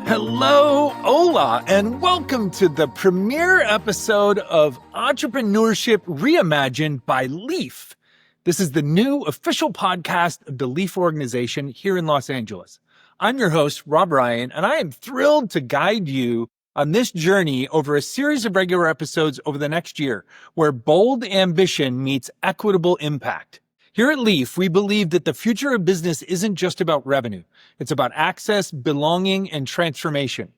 Hello, hola, and welcome to the premiere episode of Entrepreneurship Reimagined by LEEAF. This is the new official podcast of the LEEAF organization here in Los Angeles. I'm your host, Rob Ryan, and I am thrilled to guide you on this journey over a series of regular episodes over the next year, where bold ambition meets equitable impact. Here at LEEAF, we believe that the future of business isn't just about revenue. It's about access, belonging, and transformation.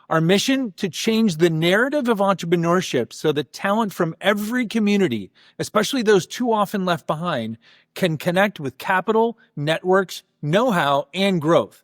Our mission to change the narrative of entrepreneurship so that talent from every community, especially those too often left behind, can connect with capital, networks, know-how, and growth.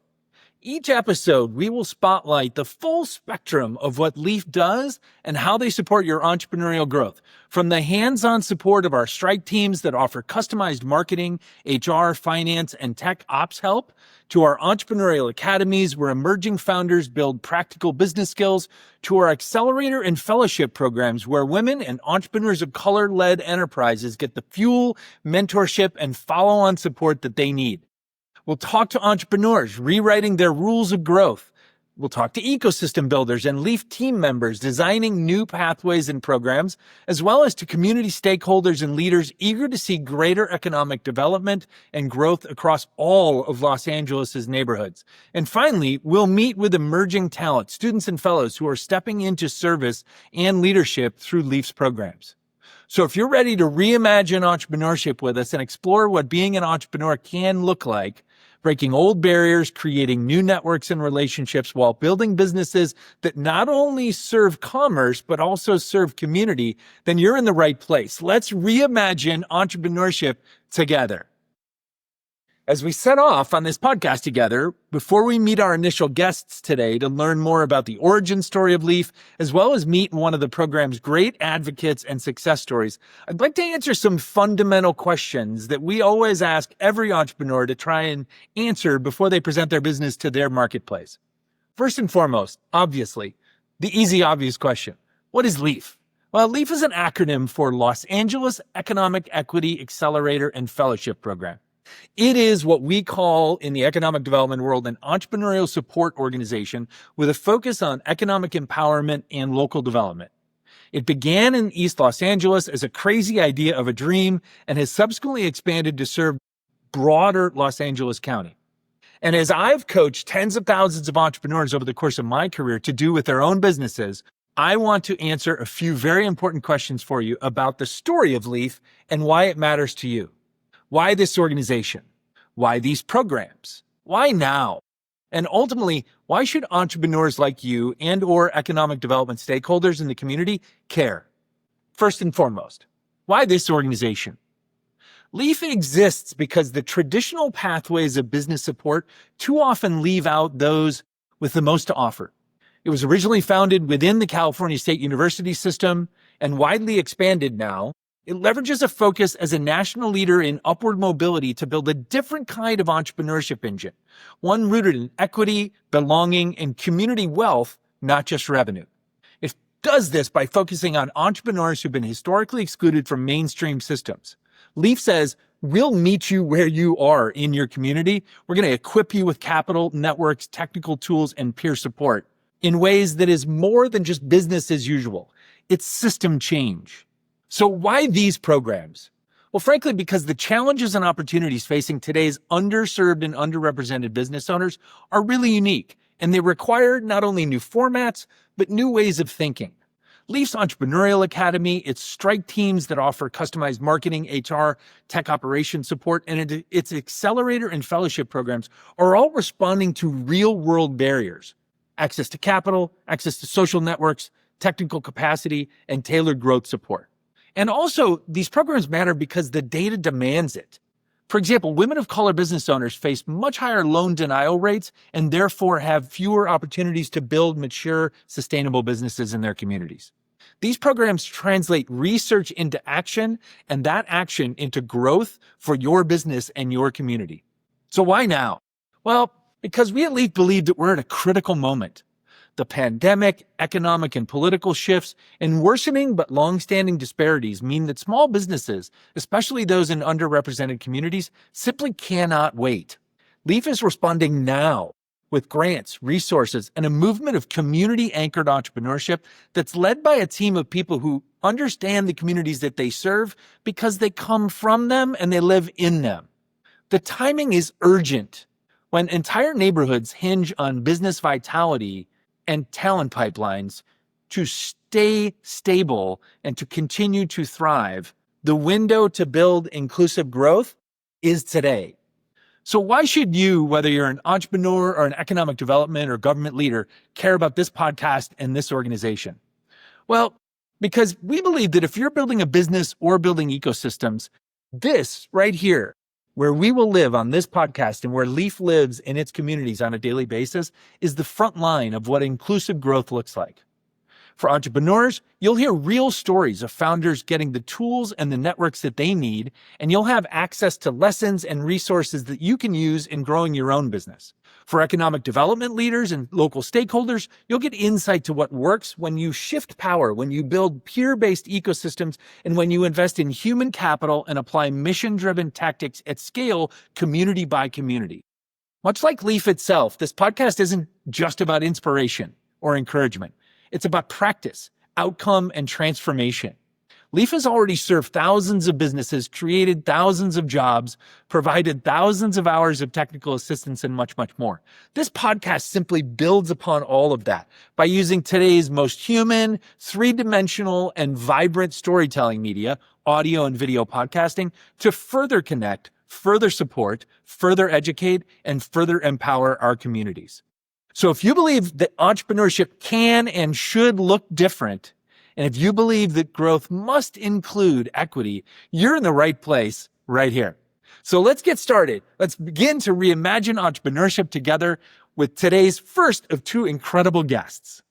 Each episode, we will spotlight the full spectrum of what LEEAF does and how they support your entrepreneurial growth. From the hands-on support of our strike teams that offer customized marketing, HR, finance, and tech ops help, to our entrepreneurial academies where emerging founders build practical business skills, to our Accelerator and fellowship programs where women and entrepreneurs of color-led enterprises get the fuel, mentorship, and follow-on support that they need. We'll talk to entrepreneurs rewriting their rules of growth. We'll talk to ecosystem builders and LEEAF team members designing new pathways and programs, as well as to community stakeholders and leaders eager to see greater economic development and growth across all of Los Angeles' neighborhoods. And finally, we'll meet with emerging talent, students and fellows who are stepping into service and leadership through LEEAF's programs. So if you're ready to reimagine entrepreneurship with us and explore what being an entrepreneur can look like, breaking old barriers, creating new networks and relationships while building businesses that not only serve commerce, but also serve community, then you're in the right place. Let's reimagine entrepreneurship together. As we set off on this podcast together, before we meet our initial guests today to learn more about the origin story of LEEAF, as well as meet one of the program's great advocates and success stories, I'd like to answer some fundamental questions that we always ask every entrepreneur to try and answer before they present their business to their marketplace. First and foremost, obviously, the easy, obvious question: what is LEEAF? Well, LEEAF is an acronym for Los Angeles Economic Equity Accelerator and Fellowship Program. It is what we call in the economic development world an entrepreneurial support organization with a focus on economic empowerment and local development. It began in East Los Angeles as a crazy idea of a dream and has subsequently expanded to serve broader Los Angeles County. And as I've coached tens of thousands of entrepreneurs over the course of my career to do with their own businesses, I want to answer a few very important questions for you about the story of LEEAF and why it matters to you. Why this organization? Why these programs? Why now? And ultimately, why should entrepreneurs like you and or economic development stakeholders in the community care? First and foremost, why this organization? LEEAF exists because the traditional pathways of business support too often leave out those with the most to offer. It was originally founded within the California State University system and widely expanded now. It leverages a focus as a national leader in upward mobility to build a different kind of entrepreneurship engine, one rooted in equity, belonging, and community wealth, not just revenue. It does this by focusing on entrepreneurs who've been historically excluded from mainstream systems. LEEAF says, we'll meet you where you are in your community. We're going to equip you with capital, networks, technical tools, and peer support in ways that is more than just business as usual. It's system change. So why these programs? Well, frankly, because the challenges and opportunities facing today's underserved and underrepresented business owners are really unique, and they require not only new formats, but new ways of thinking. LEEAF's Entrepreneurial Academy, its strike teams that offer customized marketing, HR, tech operations support, and its Accelerator and fellowship programs are all responding to real-world barriers: access to capital, access to social networks, technical capacity, and tailored growth support. And also, these programs matter because the data demands it. For example, women of color business owners face much higher loan denial rates and therefore have fewer opportunities to build mature, sustainable businesses in their communities. These programs translate research into action and that action into growth for your business and your community. So why now? Well, because we at LEEAF believe that we're at a critical moment. The pandemic, economic and political shifts, and worsening but long-standing disparities mean that small businesses, especially those in underrepresented communities, simply cannot wait. LEEAF is responding now with grants, resources, and a movement of community-anchored entrepreneurship that's led by a team of people who understand the communities that they serve because they come from them and they live in them. The timing is urgent. When entire neighborhoods hinge on business vitality and talent pipelines to stay stable and to continue to thrive, the window to build inclusive growth is today. So why should you, whether you're an entrepreneur or an economic development or government leader, care about this podcast and this organization? Well, because we believe that if you're building a business or building ecosystems, this right here, where we will live on this podcast and where LEEAF lives in its communities on a daily basis, is the front line of what inclusive growth looks like. For entrepreneurs, you'll hear real stories of founders getting the tools and the networks that they need, and you'll have access to lessons and resources that you can use in growing your own business. For economic development leaders and local stakeholders, you'll get insight to what works when you shift power, when you build peer-based ecosystems, and when you invest in human capital and apply mission-driven tactics at scale, community by community. Much like LEEAF itself, this podcast isn't just about inspiration or encouragement. It's about practice, outcome, and transformation. LEEAF has already served thousands of businesses, created thousands of jobs, provided thousands of hours of technical assistance, and much, much more. This podcast simply builds upon all of that by using today's most human, three-dimensional, and vibrant storytelling media, audio and video podcasting, to further connect, further support, further educate, and further empower our communities. So if you believe that entrepreneurship can and should look different, and if you believe that growth must include equity, you're in the right place right here. So let's get started. Let's begin to reimagine entrepreneurship together with today's first of two incredible guests.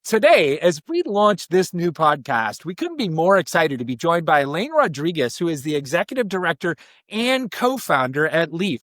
Today, as we launch this new podcast, we couldn't be more excited to be joined by Elianne Rodriguez, who is the executive director and co-founder at LEEAF.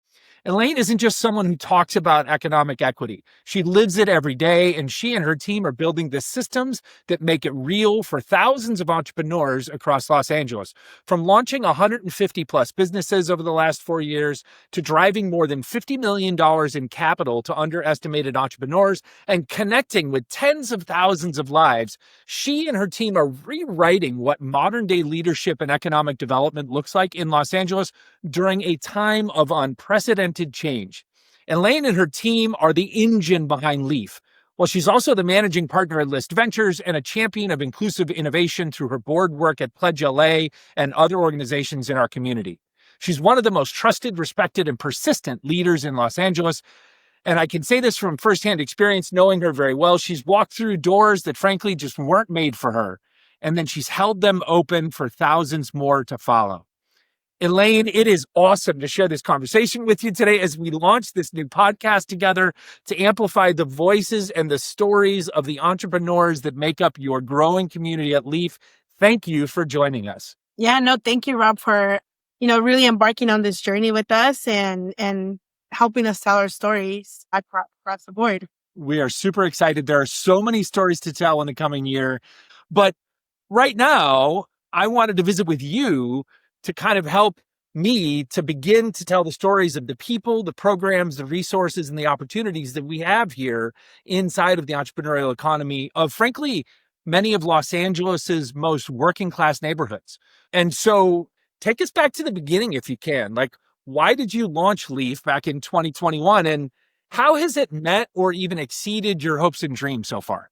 Elianne isn't just someone who talks about economic equity. She lives it every day, and she and her team are building the systems that make it real for thousands of entrepreneurs across Los Angeles. From launching 150 plus businesses over the last 4 years to driving more than $50 million in capital to underestimated entrepreneurs and connecting with tens of thousands of lives, she and her team are rewriting what modern day leadership and economic development looks like in Los Angeles during a time of unprecedented change. Elianne and her team are the engine behind LEEAF. Well, she's also the managing partner at List Ventures and a champion of inclusive innovation through her board work at Pledge LA and other organizations in our community. She's one of the most trusted, respected, and persistent leaders in Los Angeles. And I can say this from firsthand experience, knowing her very well. She's walked through doors that frankly just weren't made for her. And then she's held them open for thousands more to follow. Elianne, it is awesome to share this conversation with you today as we launch this new podcast together to amplify the voices and the stories of the entrepreneurs that make up your growing community at LEEAF. Thank you for joining us. Yeah, no, thank you, Rob, for, really embarking on this journey with us and helping us tell our stories across the board. We are super excited. There are so many stories to tell in the coming year. But right now, I wanted to visit with you to kind of help me to begin to tell the stories of the people, the programs, the resources, and the opportunities that we have here inside of the entrepreneurial economy of, frankly, many of Los Angeles's most working class neighborhoods. And so take us back to the beginning, if you can. Like, why did you launch LEEAF back in 2021? And how has it met or even exceeded your hopes and dreams so far?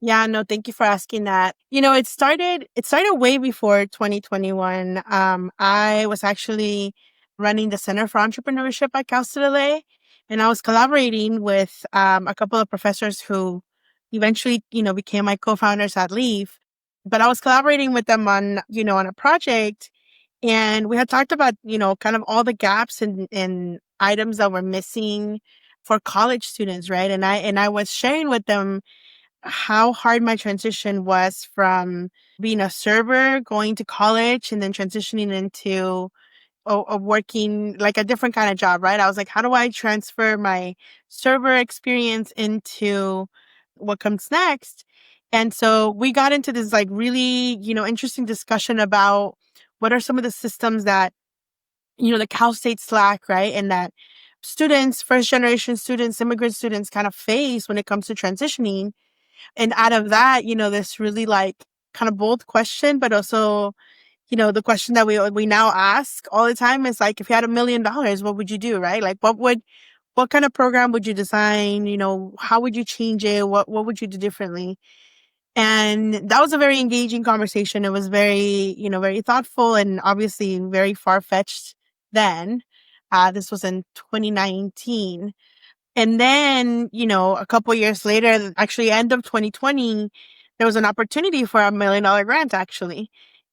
Yeah, no, thank you for asking that. It started way before 2021. I was actually running the Center for Entrepreneurship at Cal State LA, and I was collaborating with a couple of professors who eventually, became my co-founders at LEEAF. But I was collaborating with them on a project, and we had talked about, kind of all the gaps and items that were missing for college students, right? And I was sharing with them how hard my transition was from being a server, going to college, and then transitioning into a working like a different kind of job, right? I was like, how do I transfer my server experience into what comes next? And so we got into this like really, interesting discussion about what are some of the systems that the Cal State slack, right? And that students, first generation students, immigrant students kind of face when it comes to transitioning. And out of that, this really like kind of bold question, but also, the question that we now ask all the time is like, if you had $1 million, what would you do, right? Like, what kind of program would you design? How would you change it? What would you do differently? And that was a very engaging conversation. It was very, very thoughtful and obviously very far-fetched then. This was in 2019. And then, a couple years later, actually end of 2020, there was an opportunity for a $1 million grant, actually.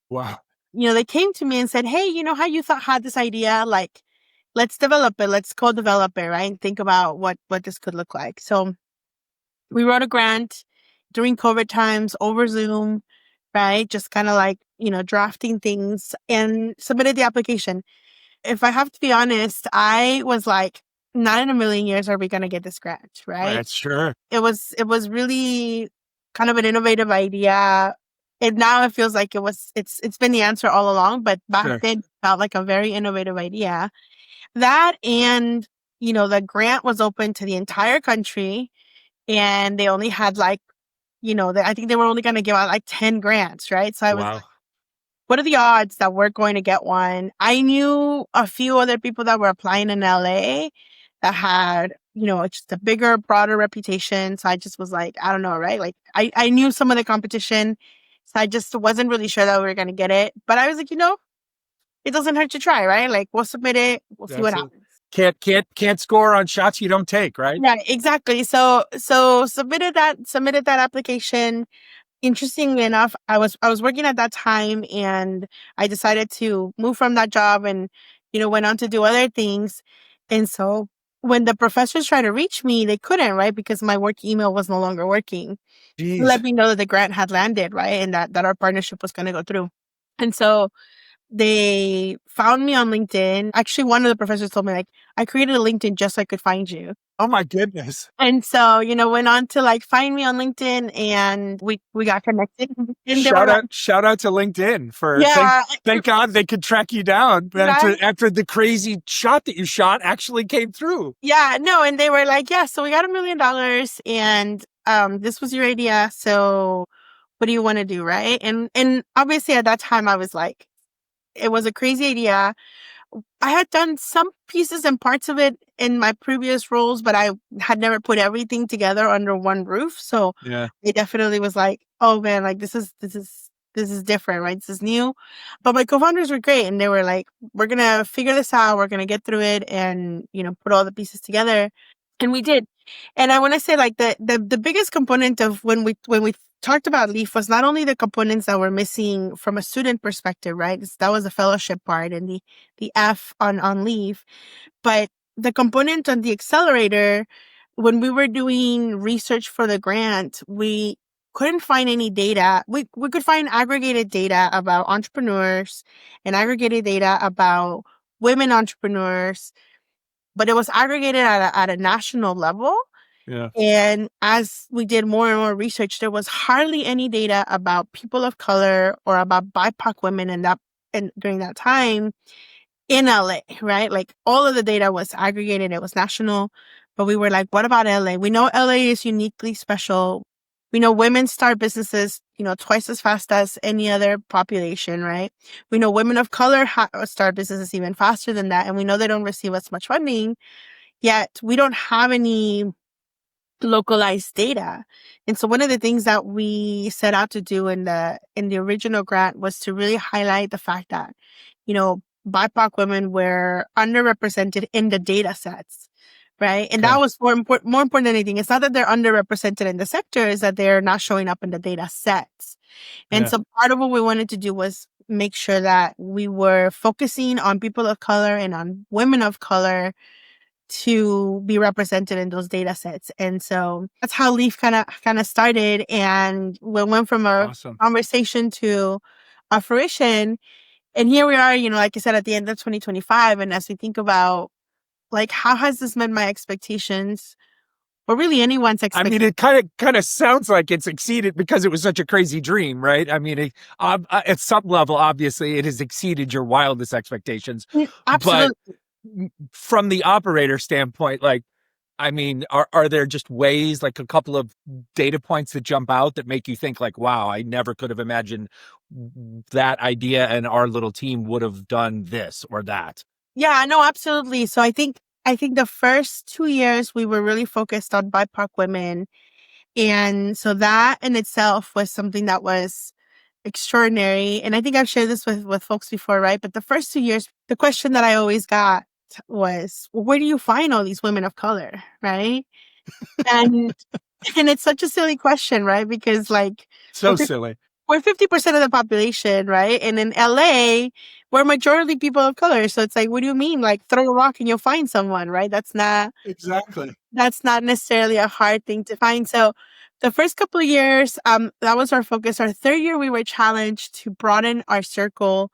Wow. They came to me and said, hey, how you had this idea? Like, let's develop it. Let's co-develop it, right? And think about what this could look like. So we wrote a grant during COVID times over Zoom, right? Just kind of like, drafting things and submitted the application. If I have to be honest, I was like, not in a million years are we going to get this grant, right? That's sure. It was really kind of an innovative idea. And now it feels like it's been the answer all along, but back then it felt like a very innovative idea. That and, the grant was open to the entire country and they only had like, I think they were only going to give out like 10 grants, right? So I was, what are the odds that we're going to get one? I knew a few other people that were applying in LA that had, just a bigger, broader reputation. So I just was like, I don't know, right? Like I knew some of the competition. So I just wasn't really sure that we were going to get it. But I was like, it doesn't hurt to try, right? Like we'll submit it. We'll see what happens. Can't score on shots you don't take, right? Yeah, exactly. So submitted that application. Interestingly enough, I was working at that time and I decided to move from that job and, went on to do other things. And so when the professors tried to reach me, they couldn't, right? Because my work email was no longer working. Jeez. Let me know that the grant had landed, right? And that our partnership was going to go through. And so they found me on LinkedIn. Actually, one of the professors told me, like, I created a LinkedIn just so I could find you. Oh my goodness. And so, went on to like find me on LinkedIn and we got connected. And shout out to LinkedIn for thank God they could track you down after the crazy shot that you shot actually came through. Yeah, no, and they were like, yeah, so we got $1 million and this was your idea. So what do you want to do, right? And obviously at that time I was like, it was a crazy idea. I had done some pieces and parts of it in my previous roles, but I had never put everything together under one roof. So it definitely was like, oh man, like this is different, right? This is new. But my co-founders were great and they were like, we're going to figure this out. We're going to get through it and, put all the pieces together. And we did. And I want to say like the biggest component of when we talked about LEEAF was not only the components that were missing from a student perspective, right? That was the fellowship part and the F on LEEAF, but the component on the Accelerator, when we were doing research for the grant, we couldn't find any data. We could find aggregated data about entrepreneurs and aggregated data about women entrepreneurs, but it was aggregated at a national level. Yeah. And as we did more and more research, there was hardly any data about people of color or about BIPOC women and during that time in LA, right? Like all of the data was aggregated. It was national, but we were like, what about LA? We know LA is uniquely special. We know women start businesses, twice as fast as any other population, right? We know women of color start businesses even faster than that. And we know they don't receive as much funding, yet we don't have any localized data. And so one of the things that we set out to do in the original grant was to really highlight the fact that, BIPOC women were underrepresented in the data sets, right? And that was more important than anything. It's not that they're underrepresented in the sector, it's that they're not showing up in the data sets. And so part of what we wanted to do was make sure that we were focusing on people of color and on women of color to be represented in those data sets. And so that's how LEEAF kind of started. And we went from a conversation to a fruition. And here we are, like I said, at the end of 2025. And as we think about like, how has this met my expectations? or really anyone's I mean, expectation. it kind of sounds like it's exceeded because it was such a crazy dream, right? I mean, at some level, obviously, it has exceeded your wildest expectations. But Absolutely. from the operator standpoint, like, I mean, are there just ways, like a couple of data points that jump out that make you think like, wow, I never could have imagined that idea and our little team would have done this or that? Yeah, no, absolutely. So I think the first 2 years we were really focused on BIPOC women. And so that in itself was something that was extraordinary. And I think I've shared this with folks before, right? But the first 2 years, the question that I always got was, well, where do you find all these women of color? Right. And and it's such a silly question, right? Because like we're So silly. we're 50% of the population, right? And in LA, we're majority people of color. So it's like, what do you mean? Like throw a rock and you'll find someone, right? Exactly. That's not necessarily a hard thing to find. So the first couple of years, that was our focus. Our third year, we were challenged to broaden our circle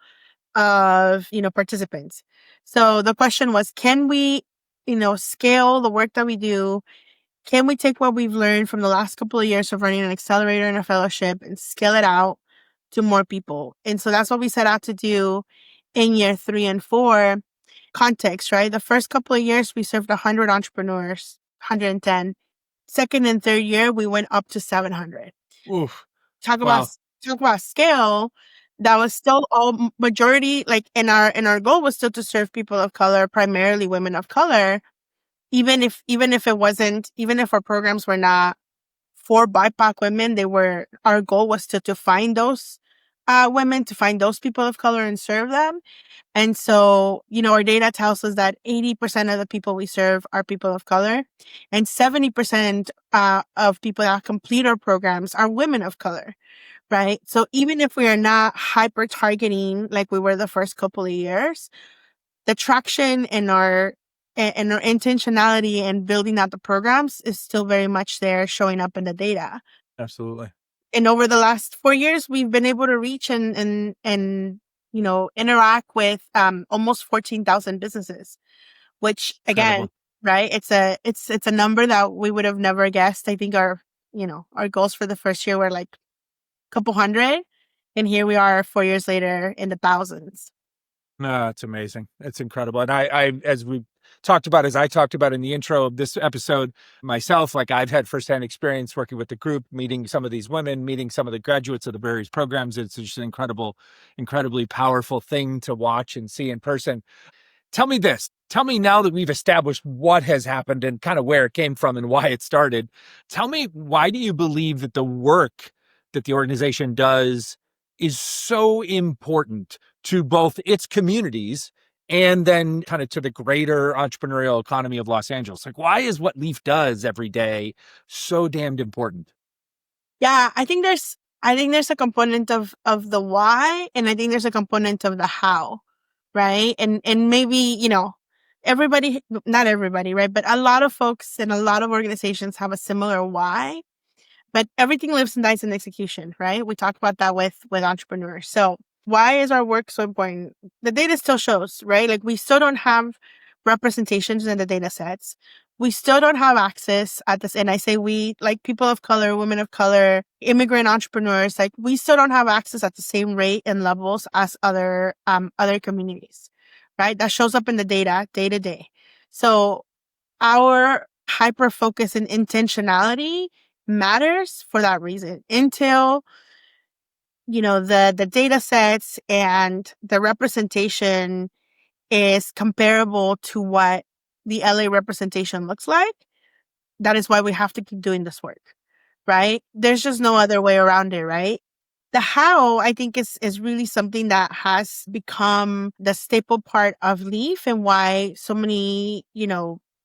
of, participants. So the question was, can we, scale the work that we do? Can we take what we've learned from the last couple of years of running an accelerator and a fellowship and scale it out to more people? And so that's what we set out to do in year 3 and 4. Context, right? The first couple of years, we served 100 entrepreneurs, 110. Second and third year, we went up to 700. Oof. Talk about Wow. talk about scale. That was still all majority, like in our goal was still to serve people of color, primarily women of color. Even if our programs were not for BIPOC women, our goal was still to find those women, to find those people of color and serve them. And so, our data tells us that 80% of the people we serve are people of color, and 70% of people that complete our programs are women of color, right? So even if we are not hyper targeting like we were the first couple of years, the traction and our intentionality and building out the programs is still very much there, showing up in the data. Absolutely. And over the last 4 years, we've been able to reach and interact with almost 14,000 businesses, which again, Incredible. right? It's a number that we would have never guessed. I think our goals for the first year were like a couple hundred, and here we are 4 years later in the thousands. No, it's amazing. It's incredible. And as I talked about in the intro of this episode myself, like I've had firsthand experience working with the group, meeting some of these women, meeting some of the graduates of the various programs. It's just an incredibly powerful thing to watch and see in person. Tell me this. Tell me, now that we've established what has happened and kind of where it came from and why it started, tell me, why do you believe that the work that the organization does is so important to both its communities and then kind of to the greater entrepreneurial economy of Los Angeles? Like, why is what LEEAF does every day so damned important? Yeah, I think there's a component of the why, and I think there's a component of the how, right? And maybe, everybody, not everybody, right? But a lot of folks and a lot of organizations have a similar why, but everything lives and dies in execution, right? We talk about that with entrepreneurs. So why is our work so important? The data still shows, right? Like we still don't have representations in the data sets. We still don't have access at this. And I say we, like people of color, women of color, immigrant entrepreneurs, like we still don't have access at the same rate and levels as other communities, right? That shows up in the data day to day. So our hyper focus and intentionality matters for that reason. Until, the data sets and the representation is comparable to what the LA representation looks like, that is why we have to keep doing this work, right? There's just no other way around it, right? The how, I think, is really something that has become the staple part of LEAF, and why so many,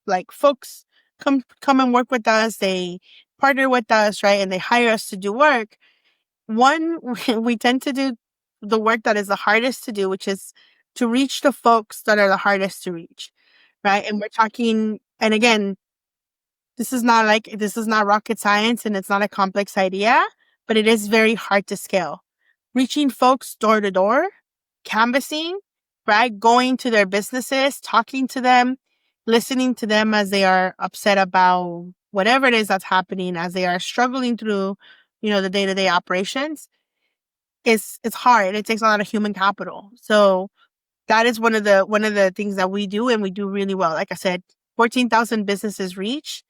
like folks come and work with us. They partner with us, right? And they hire us to do work. One, we tend to do the work that is the hardest to do, which is to reach the folks that are the hardest to reach, right? And we're talking, and again, this is not rocket science, and it's not a complex idea, but it is very hard to scale. Reaching folks door to door, canvassing, right? Going to their businesses, talking to them, listening to them as they are upset about whatever it is that's happening as they are struggling through, the day-to-day operations, it's hard. It takes a lot of human capital. So that is one of the things that we do, and we do really well. Like I said, 14,000 businesses reach.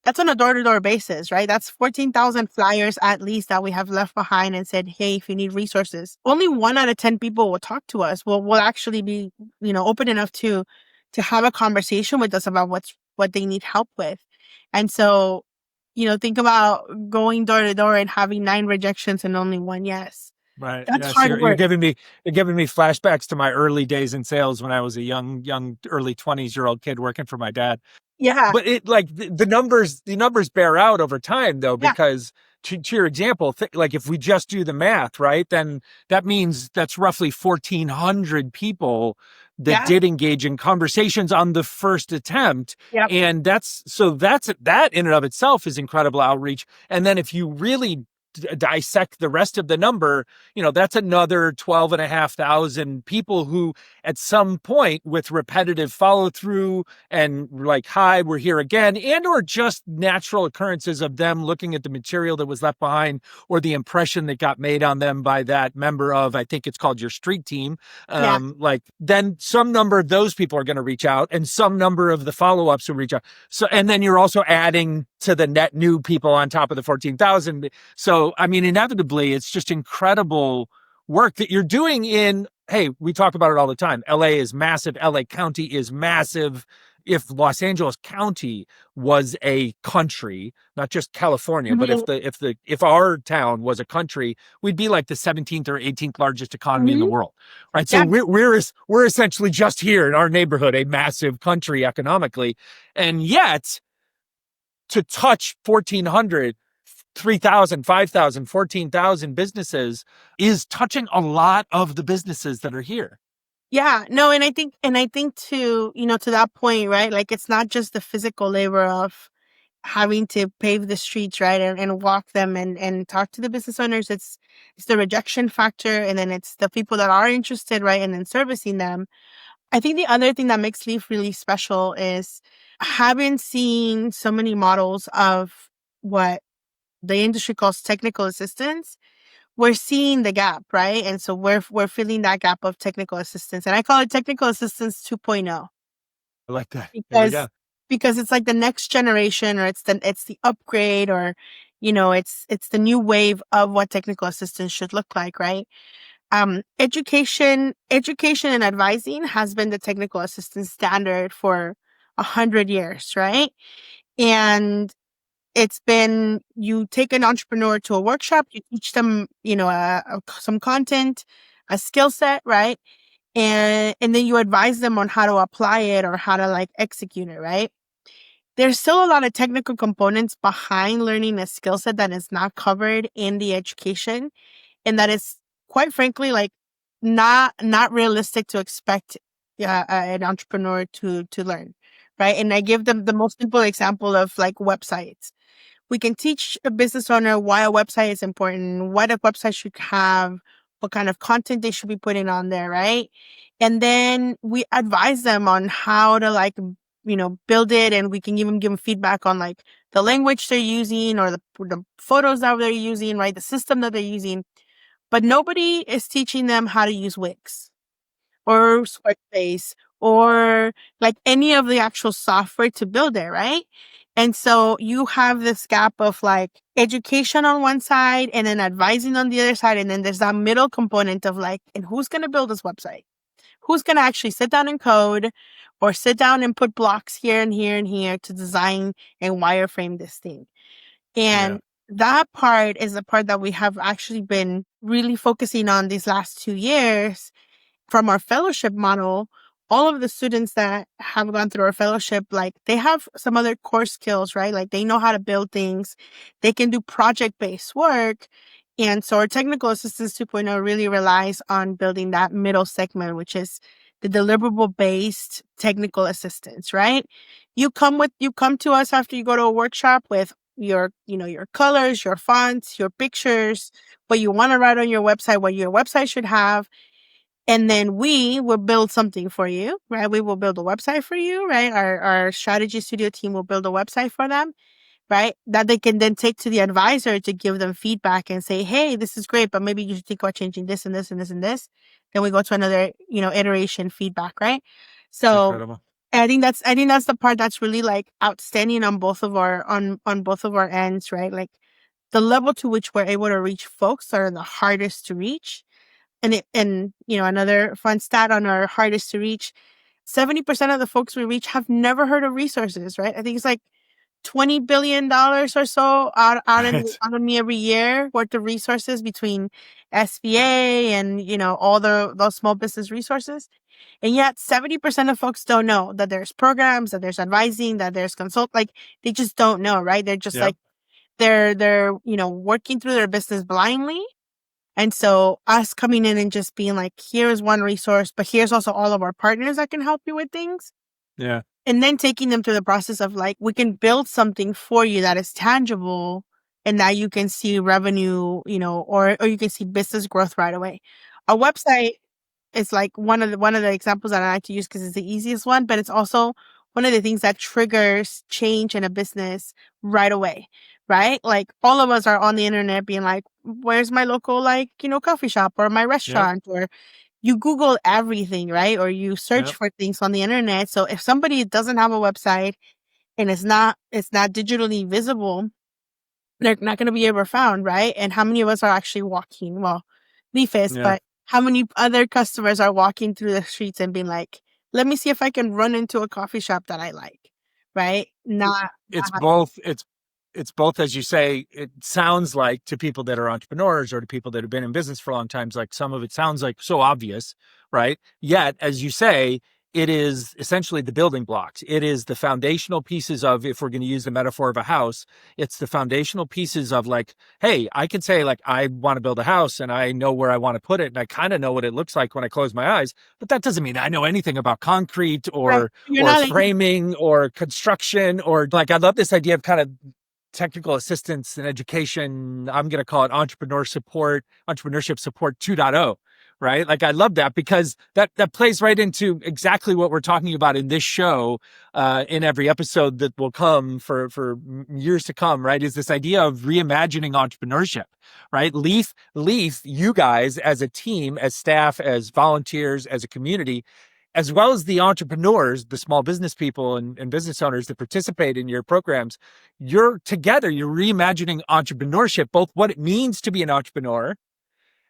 That's on a door-to-door basis, right? That's 14,000 flyers at least that we have left behind and said, hey, if you need resources. Only 1 out of 10 people will talk to us. Will actually be, open enough to have a conversation with us about what they need help with. And so, think about going door to door and having 9 rejections and only 1 yes. Right. That's Yes. hard You're work. giving me flashbacks to my early days in sales when I was a young, early 20s-year-old kid working for my dad. Yeah. But it like the numbers bear out over time though, Yeah. because to your example, like if we just do the math, right, then that means that's roughly 1,400 people that Yeah. did engage in conversations on the first attempt. Yep. And that in and of itself is incredible outreach. And then if you really dissect the rest of the number, that's another 12,500 people who at some point with repetitive follow through and like, hi, we're here again, and or just natural occurrences of them looking at the material that was left behind or the impression that got made on them by that member of, I think it's called your street team. Yeah. Like then some number of those people are going to reach out and some number of the follow-ups will reach out. So, and then you're also adding to the net new people on top of the 14,000. So, I mean, inevitably, it's just incredible work that you're doing hey, we talk about it all the time. LA is massive. LA County is massive. If Los Angeles County was a country, not just California, but if our town was a country, we'd be like the 17th or 18th largest economy in the world, right? So Yeah. we're essentially just here in our neighborhood, a massive country economically, and yet to touch 1,400, 3,000, 5,000, 14,000 businesses is touching a lot of the businesses that are here. Yeah, no, and I think to, to that point, right? Like it's not just the physical labor of having to pave the streets, right? And walk them and talk to the business owners. It's the rejection factor, and then it's the people that are interested, right? And then servicing them. I think the other thing that makes Leaf really special is having seen so many models of what the industry calls technical assistance. We're seeing the gap, right? And so we're filling that gap of technical assistance. And I call it technical assistance 2.0 I like that. There we because go. it's like the next generation, or it's the upgrade, or it's the new wave of what technical assistance should look like, right? Education and advising has been the technical assistance standard for 100 years, right? And it's been, you take an entrepreneur to a workshop, you teach them, some content, a skill set, right? And then you advise them on how to apply it or how to like execute it, right? There's still a lot of technical components behind learning a skill set that is not covered in the education, and that is quite frankly like not realistic to expect an entrepreneur to learn, right? And I give them the most simple example of like websites. We can teach a business owner why a website is important, what a website should have, what kind of content they should be putting on there, right? And then we advise them on how to like, build it, and we can even give them feedback on like the language they're using or the photos that they're using, right? The system that they're using. But nobody is teaching them how to use Wix or Squarespace or like any of the actual software to build it, right? And so you have this gap of like education on one side and then advising on the other side. And then there's that middle component of like, and who's going to build this website? Who's going to actually sit down and code or sit down and put blocks here and here and here to design and wireframe this thing? And that part is the part that we have actually been really focusing on these last 2 years. From our fellowship model, all of the students that have gone through our fellowship, like they have some other core skills, right? Like they know how to build things. They can do project-based work. And so our technical assistance 2.0 really relies on building that middle segment, which is the deliverable-based technical assistance, right? You come to us after you go to a workshop with your colors, your fonts, your pictures, what you want to write on your website, what your website should have. And then we will build something for you, right? We will build a website for you, right? Our strategy studio team will build a website for them. right? That they can then take to the advisor to give them feedback and say, hey, this is great, but maybe you should think about changing this and this and this and this. Then we go to another, iteration feedback, right? It's So incredible. I think that's the part that's really like outstanding on both of our on both of our ends, right? Like the level to which we're able to reach folks that are the hardest to reach. And another fun stat on our hardest to reach, 70% of the folks we reach have never heard of resources, right? I think it's like $20 billion or so Right. out of me every year worth of resources between SBA and, all those small business resources. And yet 70% of folks don't know that there's programs, that there's advising, that there's consult, like they just don't know, right? They're just Yep. like, they're, working through their business blindly. And so us coming in and just being like, here's one resource, but here's also all of our partners that can help you with things. Yeah. And then taking them through the process of like, we can build something for you that is tangible and that you can see revenue, or you can see business growth right away. Our website is like one of the examples that I like to use because it's the easiest one, but it's also one of the things that triggers change in a business right away, right? Like all of us are on the internet being like, where's my local, like, coffee shop or my Yep. restaurant, or you Google everything, right? Or you search Yep. for things on the internet. So if somebody doesn't have a website and it's not digitally visible, they're not going to be ever found, right? And how many of us are actually walking? Well, Leaf is, Yeah. but how many other customers are walking through the streets and being like, let me see if I can run into a coffee shop that I like, right? It's Not happening. both. It's both, as you say. It sounds like to people that are entrepreneurs or to people that have been in business for a long time, like some of it sounds like so obvious, right? Yet, as you say, it is essentially the building blocks. It is the foundational pieces of, if we're going to use the metaphor of a house, it's the foundational pieces of like, hey, I can say like, I want to build a house and I know where I want to put it. And I kind of know what it looks like when I close my eyes, but that doesn't mean I know anything about concrete Right. You're or not like, framing or construction or like I love this idea of kind of technical assistance and education. I'm going to call it entrepreneurship support 2.0, right? Like I love that because that plays right into exactly what we're talking about in this show, in every episode that will come for years to come, right? Is this idea of reimagining entrepreneurship, right? Leaf, you guys as a team, as staff, as volunteers, as a community, as well as the entrepreneurs, the small business people and business owners that participate in your programs, you're together, you're reimagining entrepreneurship, both what it means to be an entrepreneur,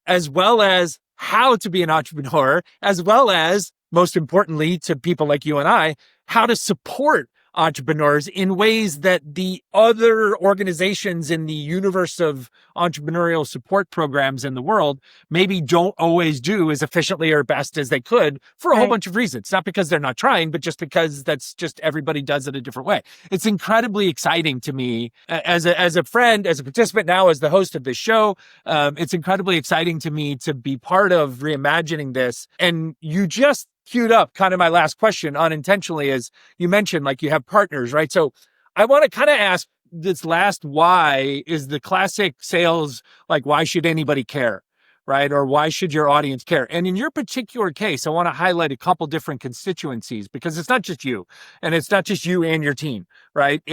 as well as how to be an entrepreneur, as well as, most importantly, to people like you and I, how to support entrepreneurs in ways that the other organizations in the universe of entrepreneurial support programs in the world maybe don't always do as efficiently or best as they could for a whole right. bunch of reasons. Not because they're not trying, but just because that's just everybody does it a different way. It's incredibly exciting to me as a friend, as a participant, now as the host of this show. It's incredibly exciting to me to be part of reimagining this. And you just queued up kind of my last question unintentionally, as you mentioned, like you have partners, right? So I want to kind of ask this last why is the classic sales, like, why should anybody care? Right? Or why should your audience care? And in your particular case, I want to highlight a couple different constituencies because it's not just you and it's not just you and your team, right?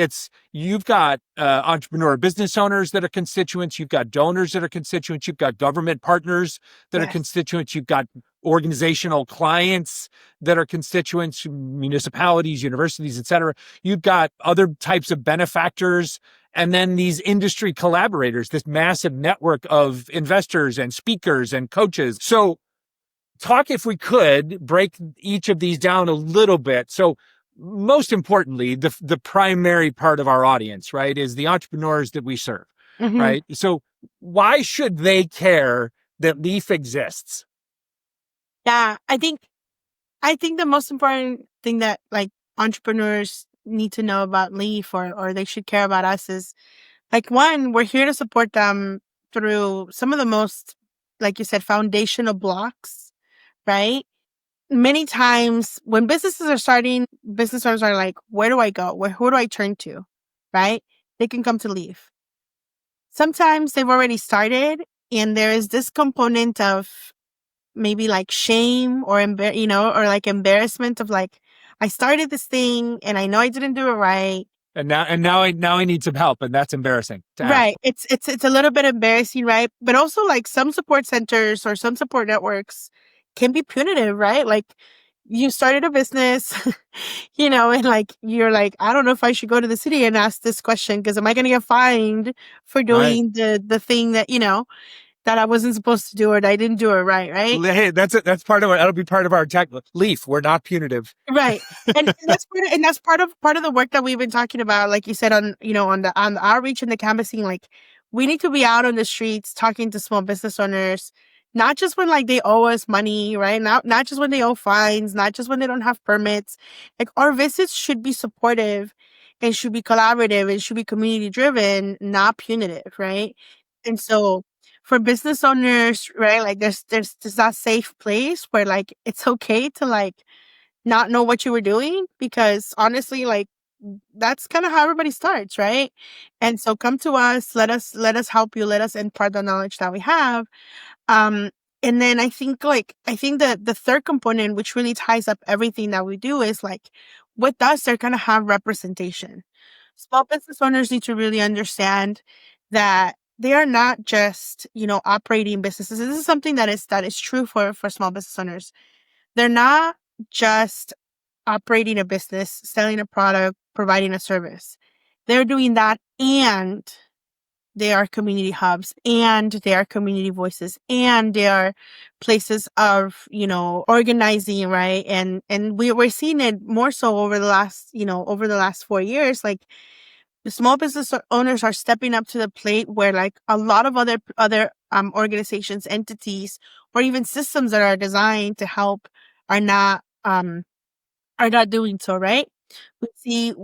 You've got entrepreneur business owners that are constituents. You've got donors that are constituents. You've got government partners that are Yes. constituents. You've got organizational clients that are constituents, municipalities, universities, et cetera. You've got other types of benefactors, and then these industry collaborators, this massive network of investors and speakers and coaches. So talk, if we could, break each of these down a little bit. So most importantly, the primary part of our audience, right, is the entrepreneurs that we serve, Hmm. right? So why should they care that Leaf exists? Yeah. I think the most important thing that like entrepreneurs need to know about Leaf, or they should care about us, is like, one, we're here to support them through some of the most, like you said, foundational blocks, right? Many times when businesses are starting, business owners are like, where do I go? Who do I turn to? Right? They can come to Leaf. Sometimes they've already started and there is this component of maybe like shame or or like embarrassment of like, I started this thing and I know I didn't do it right. And now I need some help, and that's embarrassing to ask. Right. It's a little bit embarrassing, right? But also like some support centers or some support networks can be punitive, right? Like you started a business, and like you're like, I don't know if I should go to the city and ask this question because am I going to get fined for Right. doing the thing that, that I wasn't supposed to do or that I didn't do it right? Hey, that's it. That's part of it. That'll be part of our tech. LEEAF, we're not punitive. Right. And that's part of the work that we've been talking about, like you said, on the outreach and the canvassing. Like we need to be out on the streets talking to small business owners, not just when like they owe us money, right? Not just when they owe fines, not just when they don't have permits. Like our visits should be supportive and should be collaborative and should be community driven, not punitive, right? And so for business owners, right, like there's that safe place where like it's okay to like not know what you were doing because honestly, like that's kind of how everybody starts, right? And so come to us, let us help you, let us impart the knowledge that we have. Um, and then I think that the third component, which really ties up everything that we do, is like with us, they're gonna have representation. Small business owners need to really understand that they are not just, operating businesses. This is something that is true for small business owners. They're not just operating a business, selling a product, providing a service. They're doing that and they are community hubs and they are community voices and they are places of, organizing, right? And we're seeing it more so over the last 4 years. Like the small business owners are stepping up to the plate where like a lot of other organizations, entities, or even systems that are designed to help are not doing so, right? We see,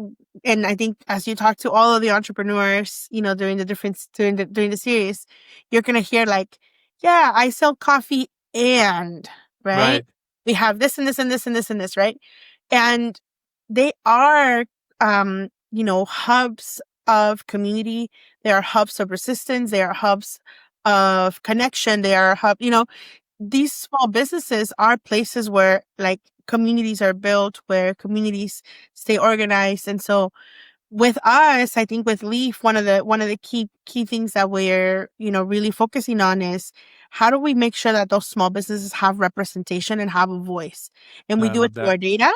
and I think as you talk to all of the entrepreneurs, during the series, you're gonna hear like, yeah, I sell coffee and right, Right. we have this and this and this and this and this, right? And they are, hubs of community. They are hubs of resistance. They are hubs of connection. They are these small businesses are places where like communities are built, where communities stay organized. And so with us, I think with LEAF, one of the key things that we're, really focusing on is how do we make sure that those small businesses have representation and have a voice? And we I do it love through that. our data,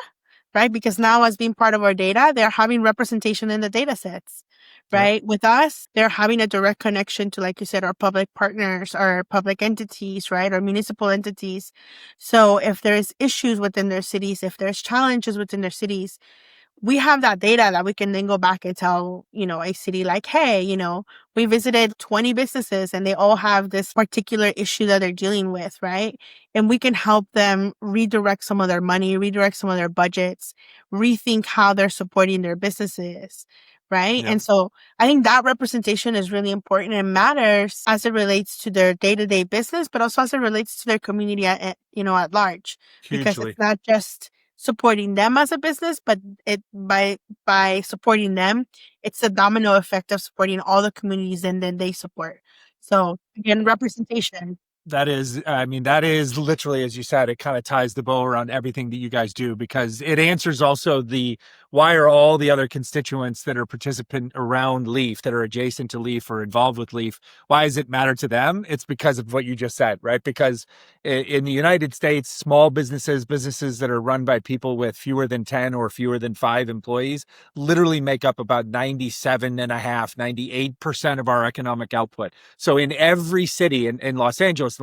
right? Because now as being part of our data, they're having representation in the data sets. Yep. Right. With us, they're having a direct connection to, like you said, our public partners, our public entities, right? Our municipal entities. So if there's issues within their cities, if there's challenges within their cities, we have that data that we can then go back and tell, a city like, hey, we visited 20 businesses and they all have this particular issue that they're dealing with, right? And we can help them redirect some of their money, redirect some of their budgets, rethink how they're supporting their businesses, right? Yep. And so I think that representation is really important and matters as it relates to their day-to-day business, but also as it relates to their community at large, because Hugely. it's not just supporting them as a business, but it by supporting them, it's a domino effect of supporting all the communities and then they support. So again, representation. That is literally, as you said, it kind of ties the bow around everything that you guys do, because it answers also the why are all the other constituents that are participant around LEAF, that are adjacent to LEAF or involved with LEAF, why does it matter to them? It's because of what you just said, right? Because in the United States, small businesses that are run by people with fewer than 10 or fewer than 5 employees, literally make up about 98% of our economic output. So in every city in Los Angeles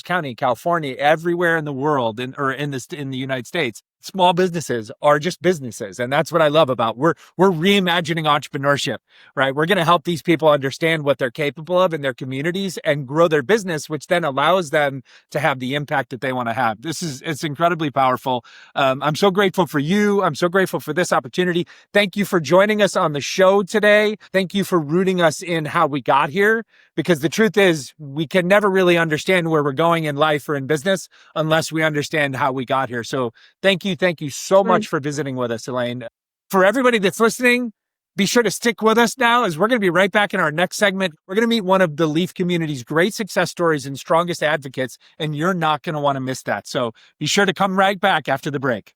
County, California, everywhere in the world, in the United States, small businesses are just businesses. And that's what I love about we're reimagining entrepreneurship, right? We're going to help these people understand what they're capable of in their communities and grow their business, which then allows them to have the impact that they want to have. It's incredibly powerful. I'm so grateful for you. I'm so grateful for this opportunity. Thank you for joining us on the show today. Thank you for rooting us in how we got here, because the truth is we can never really understand where we're going in life or in business unless we understand how we got here. So thank you so much for visiting with us, Elianne. For everybody that's listening, be sure to stick with us now, as we're going to be right back in our next segment. We're going to meet one of the LEAF community's great success stories and strongest advocates, and you're not going to want to miss that. So be sure to come right back after the break.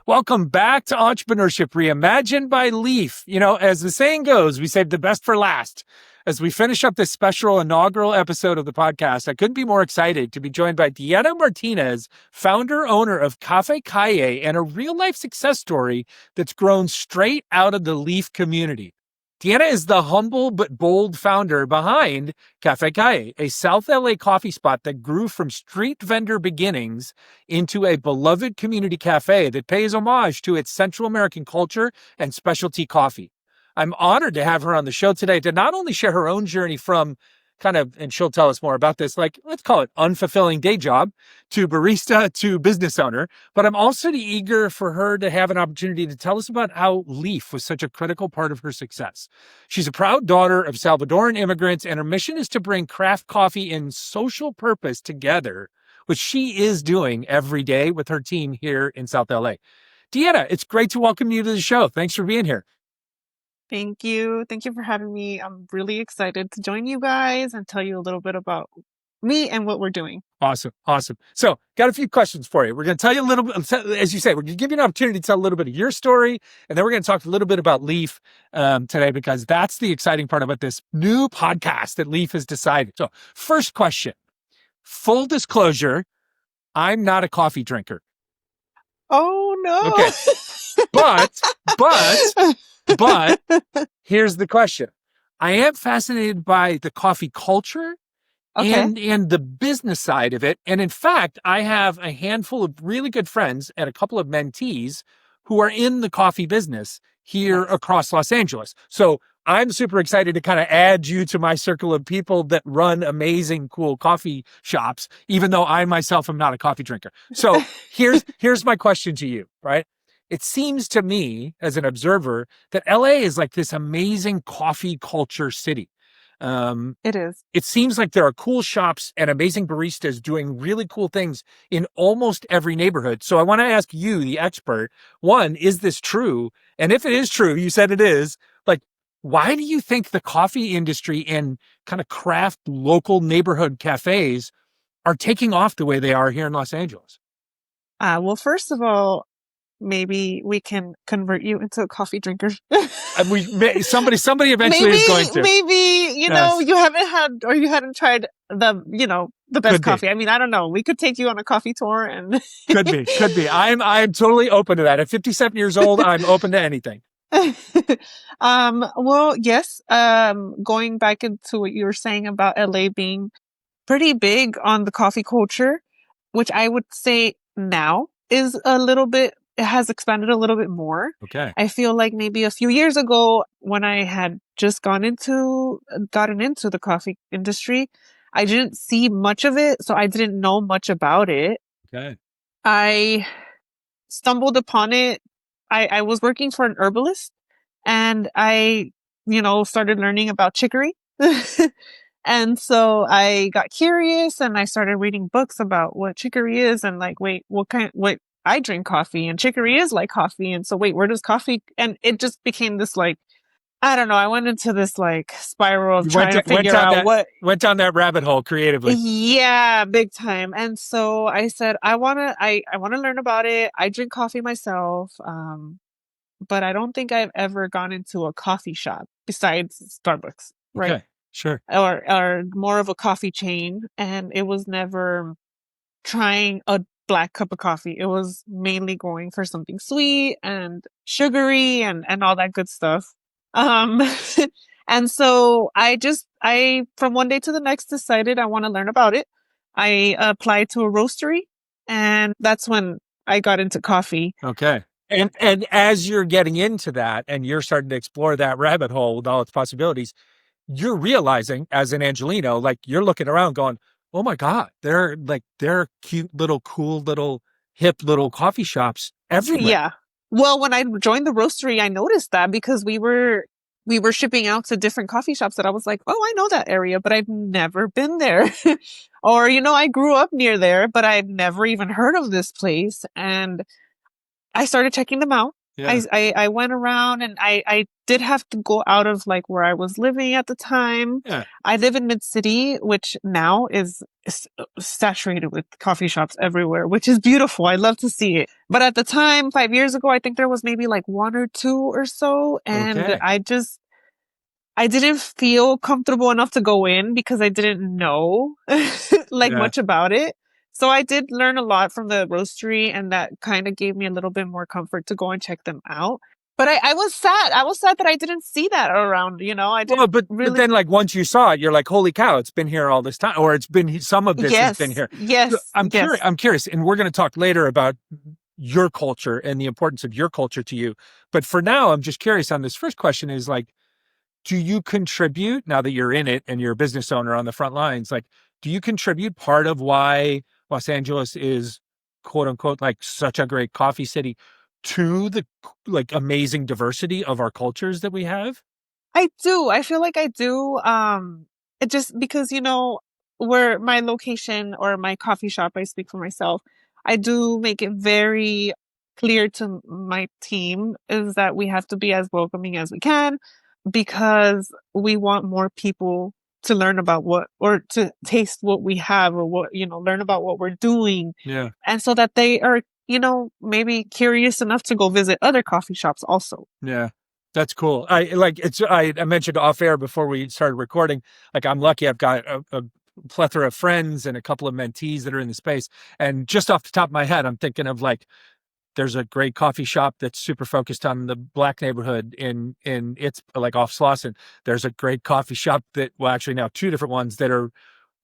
Welcome back to Entrepreneurship Reimagined by LEEAF. You know, as the saying goes, we saved the best for last. As we finish up this special inaugural episode of the podcast, I couldn't be more excited to be joined by Diana Martínez, founder, owner of Cafe Calle, and a real-life success story that's grown straight out of the LEEAF community. Diana is the humble but bold founder behind Cafe Calle, a South LA coffee spot that grew from street vendor beginnings into a beloved community cafe that pays homage to its Central American culture and specialty coffee. I'm honored to have her on the show today to not only share her own journey from and she'll tell us more about this, like, let's call it unfulfilling day job, to barista to business owner, but I'm also eager for her to have an opportunity to tell us about how LEEAF was such a critical part of her success. She's a proud daughter of Salvadoran immigrants, and her mission is to bring craft coffee and social purpose together, which she is doing every day with her team here in South LA. Diana, it's great to welcome you to the show. Thanks for being here. Thank you. Thank you for having me. I'm really excited to join you guys and tell you a little bit about me and what we're doing. Awesome. So, got a few questions for you. We're going to tell you a little bit, as you say, we're going to give you an opportunity to tell a little bit of your story, and then we're going to talk a little bit about LEEAF today, because that's the exciting part about this new podcast that LEEAF has decided. So, first question, full disclosure, I'm not a coffee drinker. Oh, no. Okay. But here's the question. I am fascinated by the coffee culture and the business side of it. And in fact, I have a handful of really good friends and a couple of mentees who are in the coffee business here across Los Angeles. So I'm super excited to kind of add you to my circle of people that run amazing, cool coffee shops, even though I myself am not a coffee drinker. So here's my question to you, right? It seems to me, as an observer, that LA is like this amazing coffee culture city. It is. It seems like there are cool shops and amazing baristas doing really cool things in almost every neighborhood. So I want to ask you, the expert, one, is this true? And if it is true, you said it is, like, why do you think the coffee industry and kind of craft local neighborhood cafes are taking off the way they are here in Los Angeles? Well, first of all, maybe we can convert you into a coffee drinker. Somebody eventually is going to. Maybe, you hadn't tried the best coffee. I mean, I don't know. We could take you on a coffee tour and Could be. I'm totally open to that. At 57 years old, I'm open to anything. Well, yes. Going back into what you were saying about LA being pretty big on the coffee culture, which I would say now is it has expanded a little bit more. Okay. I feel like maybe a few years ago, when I had just gotten into the coffee industry, I didn't see much of it, so I didn't know much about it. Okay. I stumbled upon it. I was working for an herbalist, and I, started learning about chicory. And so I got curious, and I started reading books about what chicory is, and like, wait, I drink coffee, and chicory is like coffee. And so wait, where does coffee, and it just became this, like, I don't know. I went into this like spiral of trying to figure out went down that rabbit hole creatively. Yeah, big time. And so I said, I want to learn about it. I drink coffee myself. But I don't think I've ever gone into a coffee shop besides Starbucks, right? Okay, sure. Or more of a coffee chain. And it was never trying a black cup of coffee. It was mainly going for something sweet and sugary and all that good stuff. And so I from one day to the next decided I want to learn about it. I applied to a roastery, and that's when I got into coffee. Okay. And as you're getting into that and you're starting to explore that rabbit hole with all its possibilities, you're realizing, as an Angelino, like, you're looking around going, oh my God, there are cute little, cool little, hip little coffee shops everywhere. Yeah. Well, when I joined the roastery, I noticed that because we were shipping out to different coffee shops that I was like, oh, I know that area, but I've never been there. Or, I grew up near there, but I've never even heard of this place. And I started checking them out. Yeah. I went around and I did have to go out of like where I was living at the time. Yeah. I live in mid-city, which now is saturated with coffee shops everywhere, which is beautiful. I love to see it. But at the time, 5 years ago, I think there was maybe like one or two or so. And Okay. I didn't feel comfortable enough to go in because I didn't know like Yeah. much about it. So I did learn a lot from the roastery, and that kind of gave me a little bit more comfort to go and check them out. But I was sad. I was sad that I didn't see that around, I Well, didn't but really. then like once you saw it, you're like, holy cow, it's been here all this time, or some of this has been Yes, here. So yes, yes. I'm curious, and we're going to talk later about your culture and the importance of your culture to you. But for now, I'm just curious on this first question is like, do you contribute now that you're in it and you're a business owner on the front lines? Like, do you contribute part of why Los Angeles is quote unquote like such a great coffee city to the like amazing diversity of our cultures that we have? I do. I feel like I do. It just because, where my location or my coffee shop, I speak for myself. I do make it very clear to my team is that we have to be as welcoming as we can because we want more people to learn about or to taste what we have or learn about what we're doing. Yeah. And so that they are, maybe curious enough to go visit other coffee shops also. Yeah. That's cool. I mentioned off air before we started recording, like I'm lucky I've got a plethora of friends and a couple of mentees that are in the space. And just off the top of my head, I'm thinking of like, there's a great coffee shop that's super focused on the Black neighborhood in it's like off Slauson. There's a great coffee shop that, well, actually now two different ones that are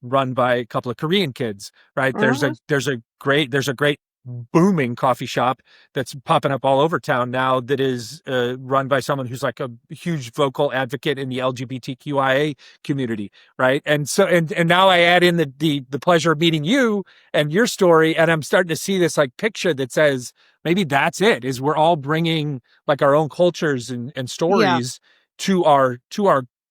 run by a couple of Korean kids, right? Uh-huh. There's a great booming coffee shop that's popping up all over town now that is run by someone who's like a huge vocal advocate in the LGBTQIA community, right? And so and now I add in the pleasure of meeting you and your story, and I'm starting to see this like picture that says maybe that's it, is we're all bringing like our own cultures and stories to our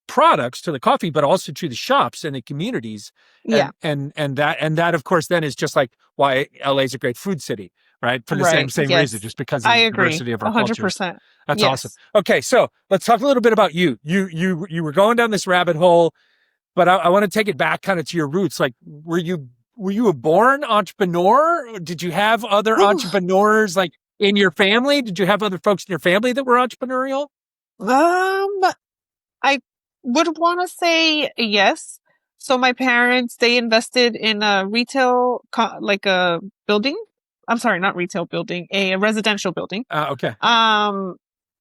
products, to the coffee, but also to the shops and the communities. Yeah. And that of course then is just like why LA is a great food city, right? For the Right. same Yes. reason, just because of I the agree. diversity of our cultures. 100%. That's Yes. awesome. Okay, so let's talk a little bit about you. You were going down this rabbit hole, but I want to take it back kind of to your roots. Like, were you a born entrepreneur? Did you have other entrepreneurs like in your family? Did you have other folks in your family that were entrepreneurial? I would want to say yes. So my parents, they invested in a retail, like a building. I'm sorry, not retail building, a residential building. Okay.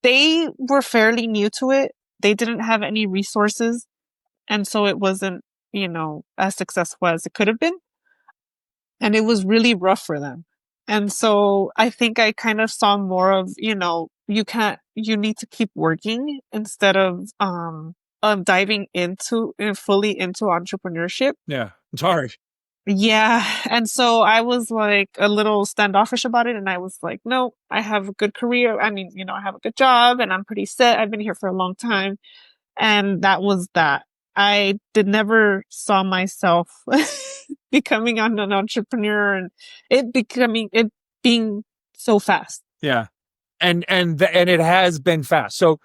They were fairly new to it. They didn't have any resources. And so it wasn't, as successful as it could have been. And it was really rough for them. And so I think I kind of saw more of, you need to keep working instead of, diving fully into entrepreneurship. Yeah, it's hard. Yeah. And so I was like a little standoffish about it. And I was like, no, I have a good career. I mean, I have a good job and I'm pretty set. I've been here for a long time. And that was that. I never saw myself becoming an entrepreneur and it being so fast. Yeah. And it has been fast. So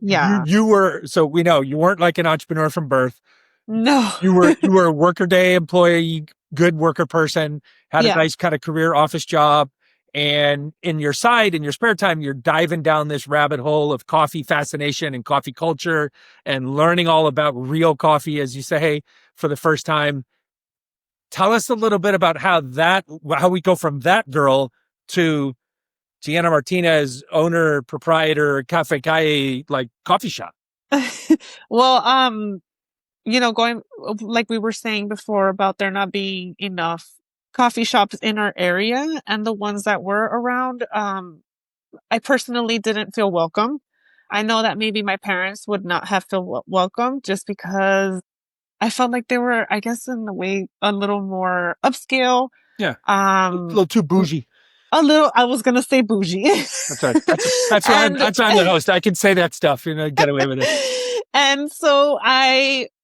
Yeah. we know you weren't like an entrepreneur from birth. No. You were a worker-day employee, good worker person, had a nice kind of career office job. And in your spare time, you're diving down this rabbit hole of coffee fascination and coffee culture and learning all about real coffee, as you say, for the first time. Tell us a little bit about how we go from that girl to Diana Martínez, owner, proprietor, Cafe Calle, like coffee shop. Well, going like we were saying before about there not being enough coffee shops in our area, and the ones that were around, I personally didn't feel welcome. I know that maybe my parents would not have felt welcome just because I felt like they were, I guess, in a way, a little more upscale. Yeah. A little too bougie. A little, I was going to say bougie. That's right. That's why I'm the host. I can say that stuff, get away with it. And so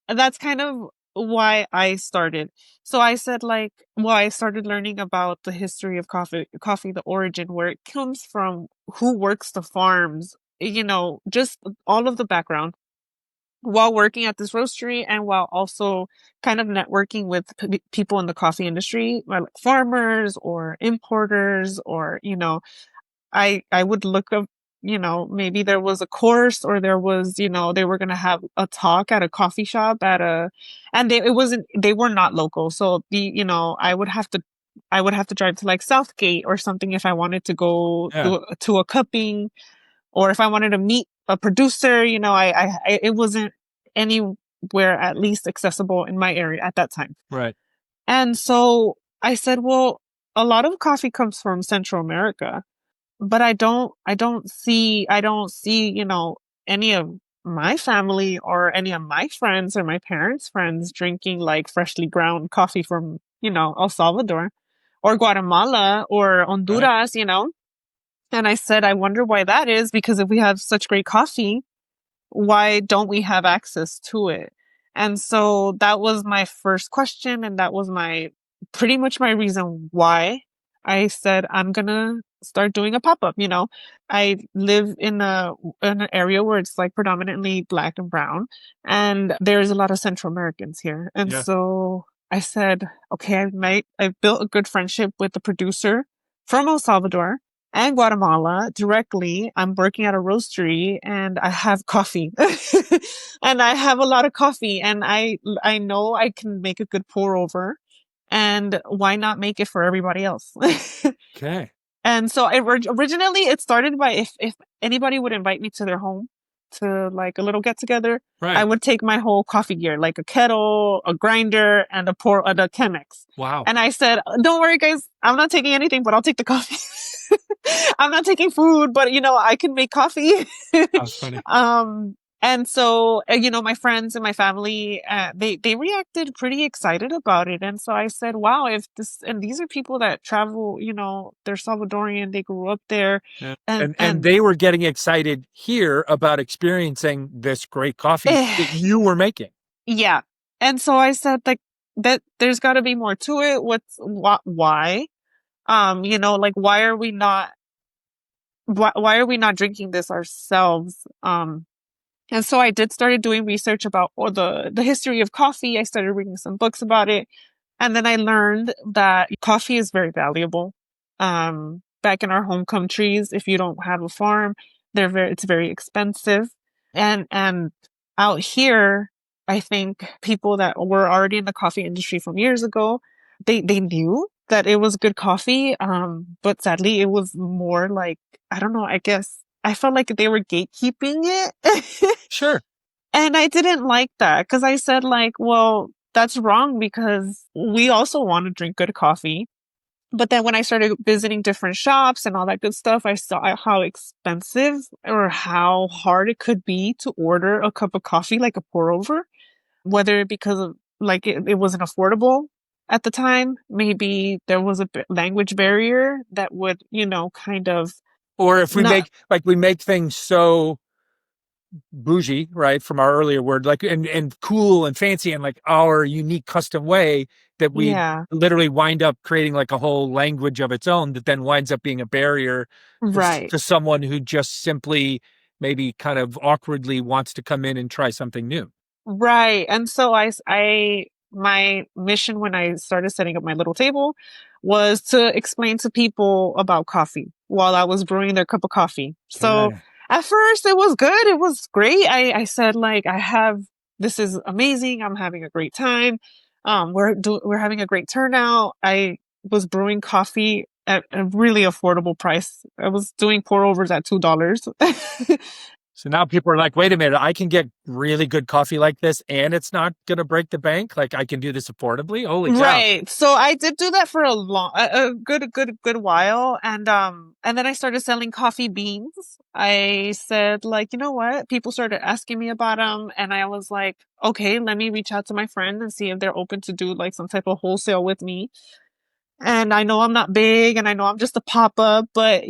that's kind of why I started. So I said like, well, I started learning about the history of coffee, the origin, where it comes from, who works the farms, just all of the background while working at this roastery and while also kind of networking with people in the coffee industry, like farmers or importers, or, I would look up, maybe there was a course, or there was, they were going to have a talk at a coffee shop and they were not local. So I would have to drive to like Southgate or something if I wanted to go Yeah. to a cupping, or if I wanted to meet a producer, it wasn't anywhere at least accessible in my area at that time. Right. And so I said, well, a lot of coffee comes from Central America, but I don't see, any of my family or any of my friends or my parents' friends drinking like freshly ground coffee from, El Salvador or Guatemala or Right. Honduras, And I said, I wonder why that is, because if we have such great coffee, why don't we have access to it? And so that was my first question. And that was pretty much my reason why I said, I'm going to start doing a pop-up. I live in an area where it's like predominantly Black and brown, and there's a lot of Central Americans here. And Yeah. so I said, okay, I've built a good friendship with the producer from El Salvador and Guatemala directly. I'm working at a roastery and I have coffee and I have a lot of coffee, and I know I can make a good pour over, and why not make it for everybody else? Okay. And so originally it started by, if anybody would invite me to their home to like a little get together, I Right. would take my whole coffee gear, like a kettle, a grinder, and a Chemex. Wow. And I said, don't worry guys, I'm not taking anything, but I'll take the coffee. I'm not taking food, but I can make coffee. That's funny. And so, my friends and my family, they reacted pretty excited about it. And so I said, wow, and these are people that travel, they're Salvadorian, they grew up there. Yeah. And, And they were getting excited here about experiencing this great coffee that you were making. Yeah. And so I said, like, that there's got to be more to it. Why? Like, why are we not drinking this ourselves? And so I started doing research about the history of coffee. I started reading some books about it. And then I learned that coffee is very valuable. Back in our home countries, if you don't have a farm, it's very expensive. And out here, I think people that were already in the coffee industry from years ago, they knew that it was good coffee. But sadly it was more like, I don't know, I guess I felt like they were gatekeeping it. Sure. And I didn't like that, because I said like, well, that's wrong, because we also want to drink good coffee. But then when I started visiting different shops and all that good stuff, I saw how expensive or how hard it could be to order a cup of coffee, like a pour over, whether because of like it wasn't affordable at the time. Maybe there was a language barrier that would, kind of, Or if we not, make things so bougie, right, from our earlier word, like and cool and fancy and like our unique custom way, that we yeah, literally wind up creating like a whole language of its own that then winds up being a barrier right. to someone who just simply maybe kind of awkwardly wants to come in and try something new. Right. And so my mission when I started setting up my little table was to explain to people about coffee while I was brewing their cup of coffee. So Yeah. at first it was good. It was great. I said like, this is amazing. I'm having a great time. We're having a great turnout. I was brewing coffee at a really affordable price. I was doing pour overs at $2. So now people are like, wait a minute, I can get really good coffee like this and it's not going to break the bank. Like I can do this affordably. Holy cow. Right. So I did do that for a good while. And then I started selling coffee beans. I said like, you know what? People started asking me about them. And I was like, okay, let me reach out to my friend and see if they're open to do like some type of wholesale with me. And I know I'm not big and I know I'm just a pop-up, but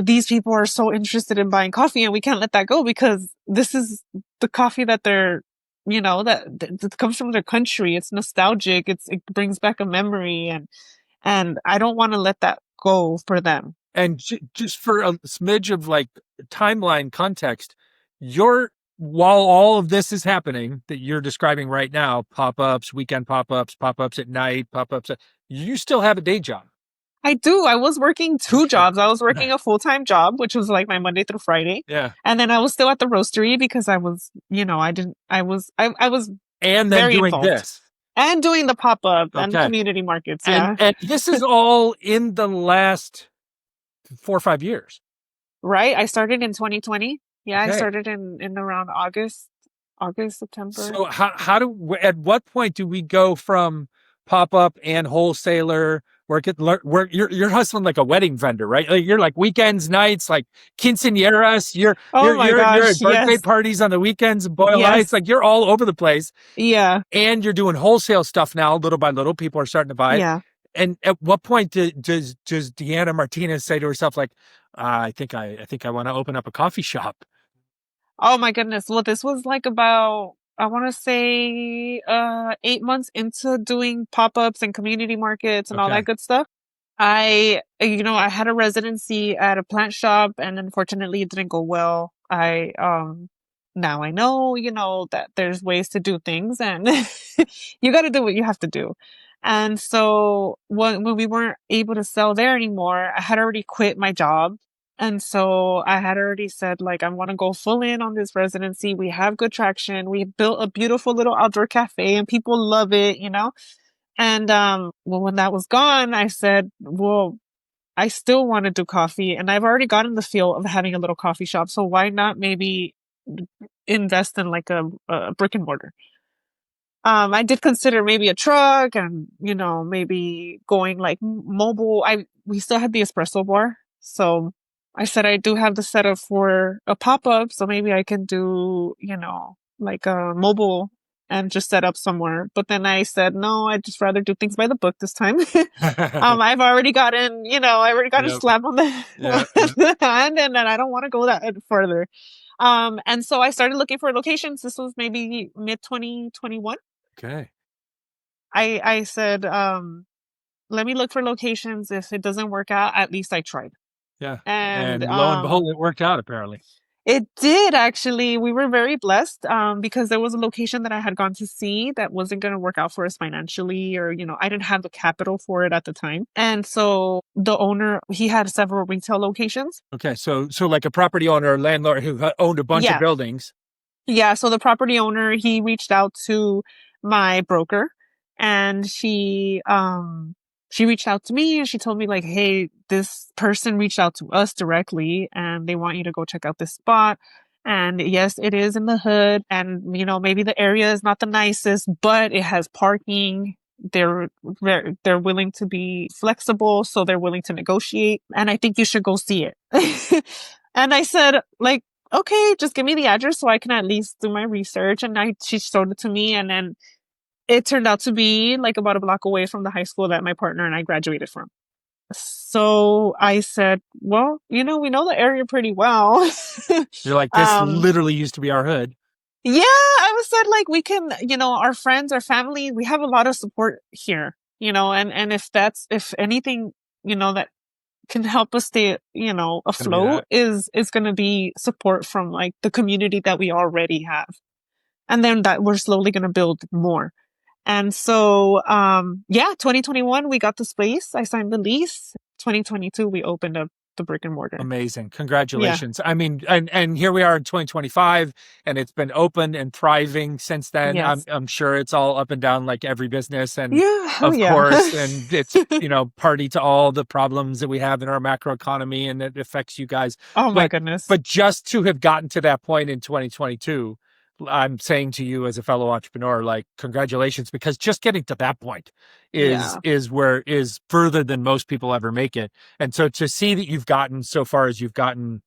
these people are so interested in buying coffee and we can't let that go, because this is the coffee that they're that comes from their country. It's nostalgic. It brings back a memory, and I don't want to let that go for them. And just for a smidge of like timeline context, while all of this is happening that you're describing right now, pop-ups, weekend pop-ups at night, you still have a day job. I do. I was working two jobs. I was working a full-time job, which was like my Monday through Friday. Yeah. And then I was still at the roastery because I was, I was and then very doing involved. this. And doing the pop-up and Okay. community markets. And, Yeah. and this is all in the last 4 or 5 years. Right. I started in 2020. Yeah. Okay. I started in around August, September. So at what point do we go from pop-up and wholesaler work you're hustling like a wedding vendor, right? Like you're like weekends, nights, like quinceañeras, you're at birthday yes. parties on the weekends, boil Yes. lights, like you're all over the place. Yeah. And you're doing wholesale stuff now, little by little, people are starting to buy it. Yeah. And at what point does Diana Martínez say to herself, like, I think I want to open up a coffee shop? Oh my goodness. Well, this was like about, I want to say 8 months into doing pop-ups and community markets and all that good stuff. I had a residency at a plant shop, and unfortunately it didn't go well. Now I know, that there's ways to do things, and you got to do what you have to do. And so when we weren't able to sell there anymore, I had already quit my job. And so I had already said, like, I want to go full in on this residency. We have good traction. We built a beautiful little outdoor cafe and people love it, And, when that was gone, I said, well, I still want to do coffee, and I've already gotten the feel of having a little coffee shop. So why not maybe invest in like a brick and mortar? I did consider maybe a truck and, maybe going like mobile. We still had the espresso bar. So I said, I do have the setup for a pop-up. So maybe I can do, like a mobile and just set up somewhere. But then I said, no, I'd just rather do things by the book this time. I've already gotten, slapped on the hand, and then I don't want to go that further. And so I started looking for locations. This was maybe mid 2021. Okay. I said, let me look for locations. If it doesn't work out, at least I tried. Yeah. And lo and behold, it worked out apparently. It did, actually. We were very blessed because there was a location that I had gone to see that wasn't going to work out for us financially, or, I didn't have the capital for it at the time. And so the owner, he had several retail locations. Okay. So like a property owner or landlord who owned a bunch of buildings. Yeah. So the property owner, he reached out to my broker, and she reached out to me, and she told me, like, hey, this person reached out to us directly and they want you to go check out this spot. And yes, it is in the hood, and, maybe the area is not the nicest, but it has parking. They're willing to be flexible, so they're willing to negotiate. And I think you should go see it. And I said, like, okay, just give me the address so I can at least do my research. And she showed it to me, and then it turned out to be like about a block away from the high school that my partner and I graduated from. So I said, well, we know the area pretty well. You're like, this literally used to be our hood. Yeah, I was said, like, we can, our friends, our family, we have a lot of support here, and if anything, that can help us stay, afloat is going to be support from like the community that we already have. And then that we're slowly going to build more. And so, 2021, we got the space. I signed the lease. 2022, we opened up the brick and mortar. Amazing. Congratulations. Yeah. I mean, and here we are in 2025, and it's been open and thriving since then. Yes. I'm sure it's all up and down like every business. And of course, and it's, party to all the problems that we have in our macroeconomy, and it affects you guys. Oh my goodness. But just to have gotten to that point in 2022, I'm saying to you as a fellow entrepreneur, like, congratulations, because just getting to that point is further than most people ever make it. And so to see that you've gotten so far as you've gotten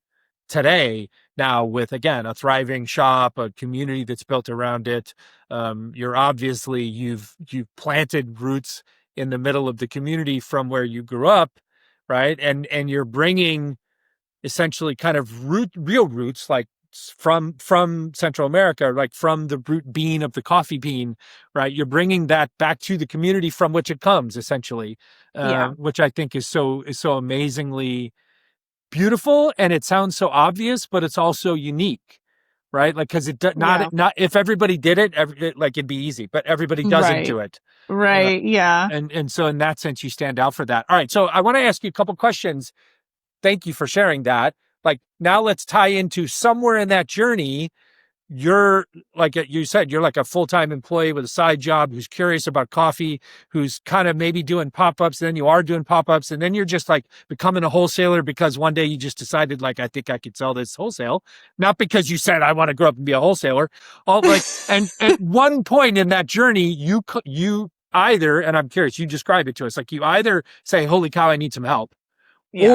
today, now with, again, a thriving shop, a community that's built around it, you've planted roots in the middle of the community from where you grew up, right? And you're bringing essentially kind of real roots, like from Central America, like from the root bean of the coffee bean, right? You're bringing that back to the community from which it comes, essentially, Yeah. which I think is so amazingly beautiful, and it sounds so obvious, but it's also unique, right? Like, because Yeah. not if everybody did it, like it'd be easy, but everybody doesn't Right. do it. Right. Yeah. And so in that sense, you stand out for that. All right. So I want to ask you a couple questions. Thank you for sharing that. Like, now let's tie into somewhere in that journey. You're, like you said, you're like a full-time employee with a side job who's curious about coffee, who's kind of maybe doing pop-ups, and then you are doing pop-ups, and then you're just like becoming a wholesaler because one day you just decided, like, I think I could sell this wholesale. Not because you said, I want to grow up and be a wholesaler. All like, and at one point in that journey, you either, and I'm curious, you describe it to us, like you either say, holy cow, I need some help, Yeah.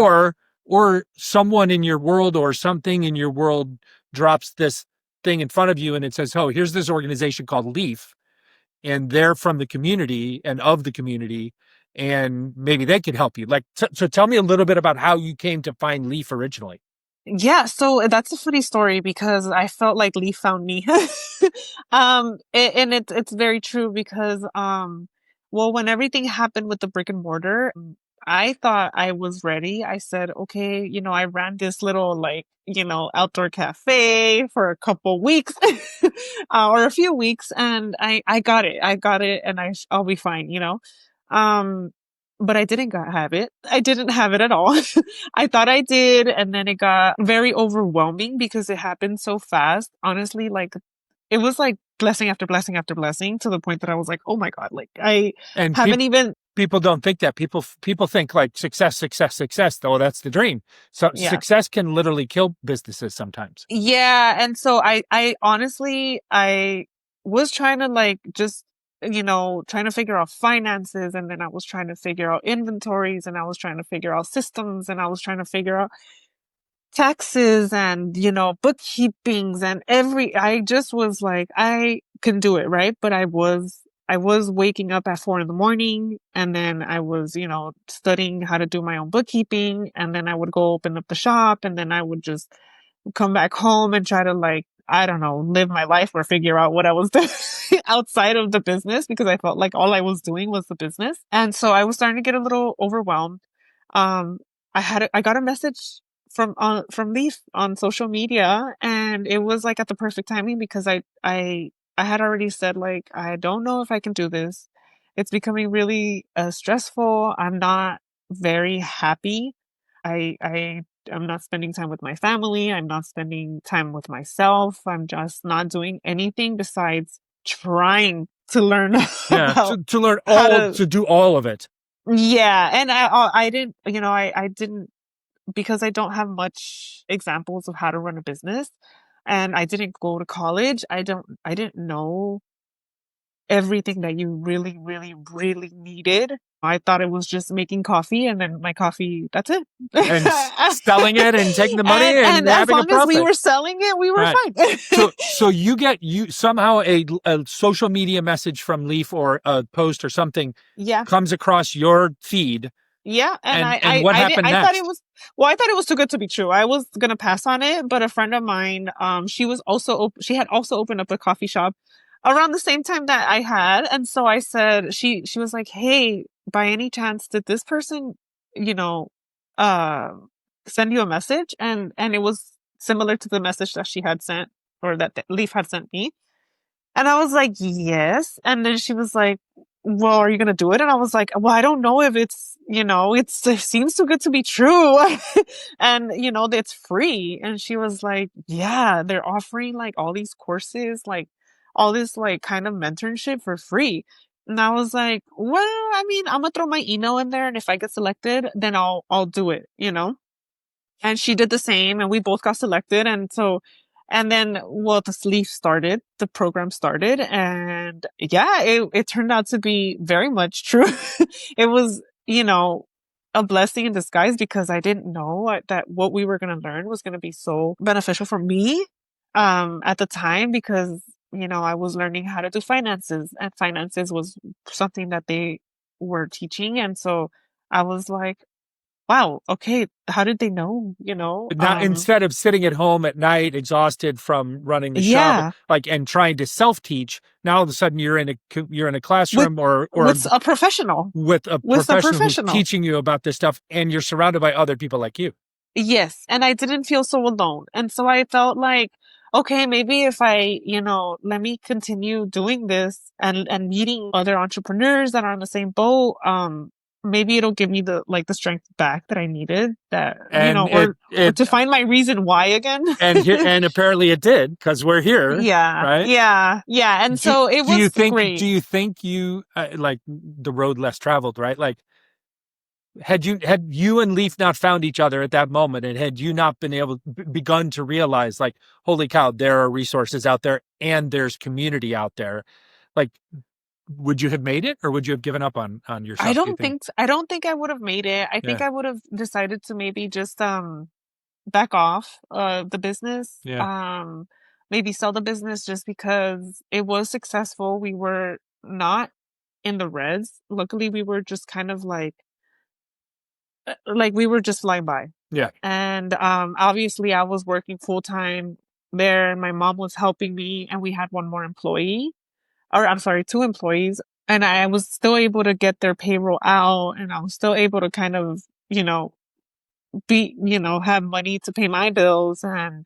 or someone in your world or something in your world drops this thing in front of you and it says, oh, here's this organization called LEEAF, and they're from the community and of the community, and maybe they could help you. Like, so tell me a little bit about how you came to find LEEAF originally. Yeah, so that's a funny story because I felt like Lee found me. And it's very true because well, when everything happened with the brick and mortar, I thought I was ready. I said, okay, I ran this little like, outdoor cafe for a couple weeks or a few weeks, and I got it. I got it, and I'll be fine. Um, but I didn't have it. I didn't have it at all. I thought I did, and then it got very overwhelming because it happened so fast. Honestly, like it was like blessing after blessing after blessing to the point that I was like, "Oh my God, like I And haven't even." people don't think that. People think like success, success, success, though that's the dream. So Yeah. success can literally kill businesses sometimes. Yeah, and so I honestly I was trying to like just trying to figure out finances, and then I was trying to figure out inventories, and I was trying to figure out systems, and I was trying to figure out taxes and bookkeepings and I just was like I can do it, right? But I was waking up at 4 in the morning, and then I was studying how to do my own bookkeeping, and then I would go open up the shop, and then I would just come back home and try to like I don't know, live my life or figure out what I was doing outside of the business, because I felt like all I was doing was the business. And so I was starting to get a little overwhelmed. um I got a message from Leaf on social media, and it was like at the perfect timing because I had already said like I don't know if I can do this. It's becoming really stressful. I'm not very happy. I'm not spending time with my family. I'm not spending time with myself. I'm just not doing anything besides trying to learn Yeah, about to learn how to. to do all of it. Yeah, and I didn't, I didn't, because I don't have much examples of how to run a business, and I didn't go to college. I didn't know everything that you really, really, really needed. I thought it was just making coffee, and then my coffee, that's it. And selling it and taking the money And and as having a long as we profit. were selling it, we were Right. fine. So you somehow a social media message from Leaf or a post or something Yeah. comes across your feed, Yeah, and and what happened I thought it next? was, well, I thought it was too good to be true. I was gonna pass on it, but a friend of mine, she was also she had also opened up a coffee shop around the same time that I had, and so I said, she was like, "Hey, by any chance, did this person, you know, uh, send you a message?" And it was similar to the message that she had sent, or that Leaf had sent me. And I was like, yes. And then she was like, well, are you going to do it? And I was like, well, I don't know if it seems too good to be true. And, it's free. And she was like, yeah, they're offering like all these courses, like all this like kind of mentorship for free. And I was like, well, I mean, I'm gonna throw my email in there, and if I get selected, then I'll do it. And she did the same, and we both got selected. And so, and then, well, the sleeve started, the program started, and yeah, it turned out to be very much true. It was, a blessing in disguise, because I didn't know that what we were going to learn was going to be so beneficial for me, at the time, because, I was learning how to do finances, and finances was something that they were teaching. And so I was like, wow, okay, how did they know, you know? Now, instead of sitting at home at night, exhausted from running the shop, Yeah, like, and trying to self-teach, now all of a sudden you're in a with classroom or with a professional, with a with a professional who's professional. teaching you about this stuff, and you're surrounded by other people like you. Yes, and I didn't feel so alone. And so I felt like, okay, maybe if I, let me continue doing this and meeting other entrepreneurs that are on the same boat, maybe it'll give me the strength back that I needed, that, And or to find my reason why again. and apparently it did, because we're here, Yeah, right? yeah, yeah. And so it Do you was think great. you like the road less traveled, right? Like, had you and Leaf not found each other at that moment, and had you not been able begun to realize, like, holy cow, there are resources out there and there's community out there, like, would you have made it, or would you have given up on yourself, do you think? I don't think I would have made it. I think Yeah. I would have decided to maybe just back off the business. Yeah. Maybe sell the business just because it was successful. We were not in the reds. Luckily, we were just kind of like we were just flying by. Yeah. And obviously I was working full time there and my mom was helping me and we had one more employee, or I'm sorry, two employees. And I was still able to get their payroll out and I was still able to kind of, have money to pay my bills and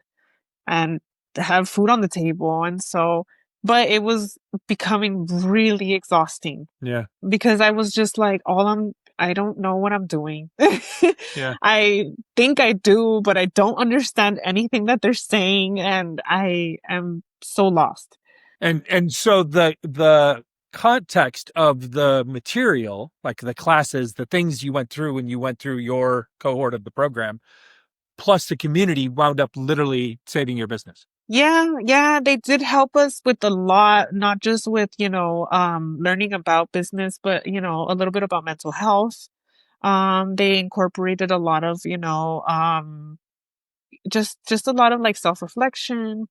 have food on the table. And so, but it was becoming really exhausting Yeah. because I was just like, I don't know what I'm doing. Yeah. I think I do, but I don't understand anything that they're saying. And I am so lost. And so the context of the material, like the classes, the things you went through when you went through your cohort of the program, plus the community, wound up literally saving your business. Yeah, yeah, they did help us with a lot, not just with, learning about business, but, a little bit about mental health. They incorporated a lot of, just a lot of like self-reflection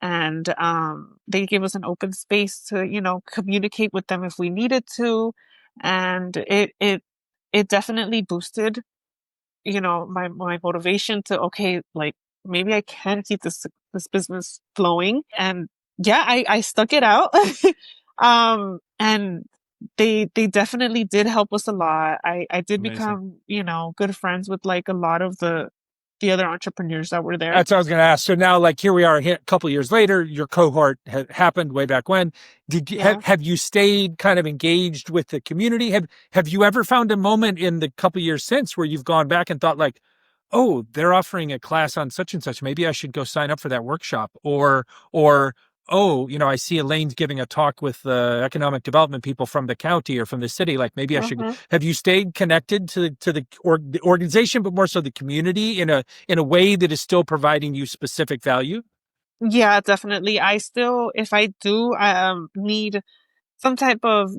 and they gave us an open space to, communicate with them if we needed to. And it definitely boosted, my motivation to, okay, like maybe I can keep this business flowing. And yeah, I stuck it out. And they definitely did help us a lot. I did Amazing. become, good friends with like a lot of the other entrepreneurs that were there. That's what I was going to ask. So now, like, here we are a couple of years later, your cohort happened way back when. Did you Yeah. have you stayed kind of engaged with the community? Have you ever found a moment in the couple of years since where you've gone back and thought, like, oh, they're offering a class on such and such, maybe I should go sign up for that workshop, or oh, I see Elaine's giving a talk with the economic development people from the county or from the city, like, maybe I should. Mhm. Have you stayed connected to the organization, but more so the community, in a way that is still providing you specific value? Yeah, definitely. I still, if I do, need some type of,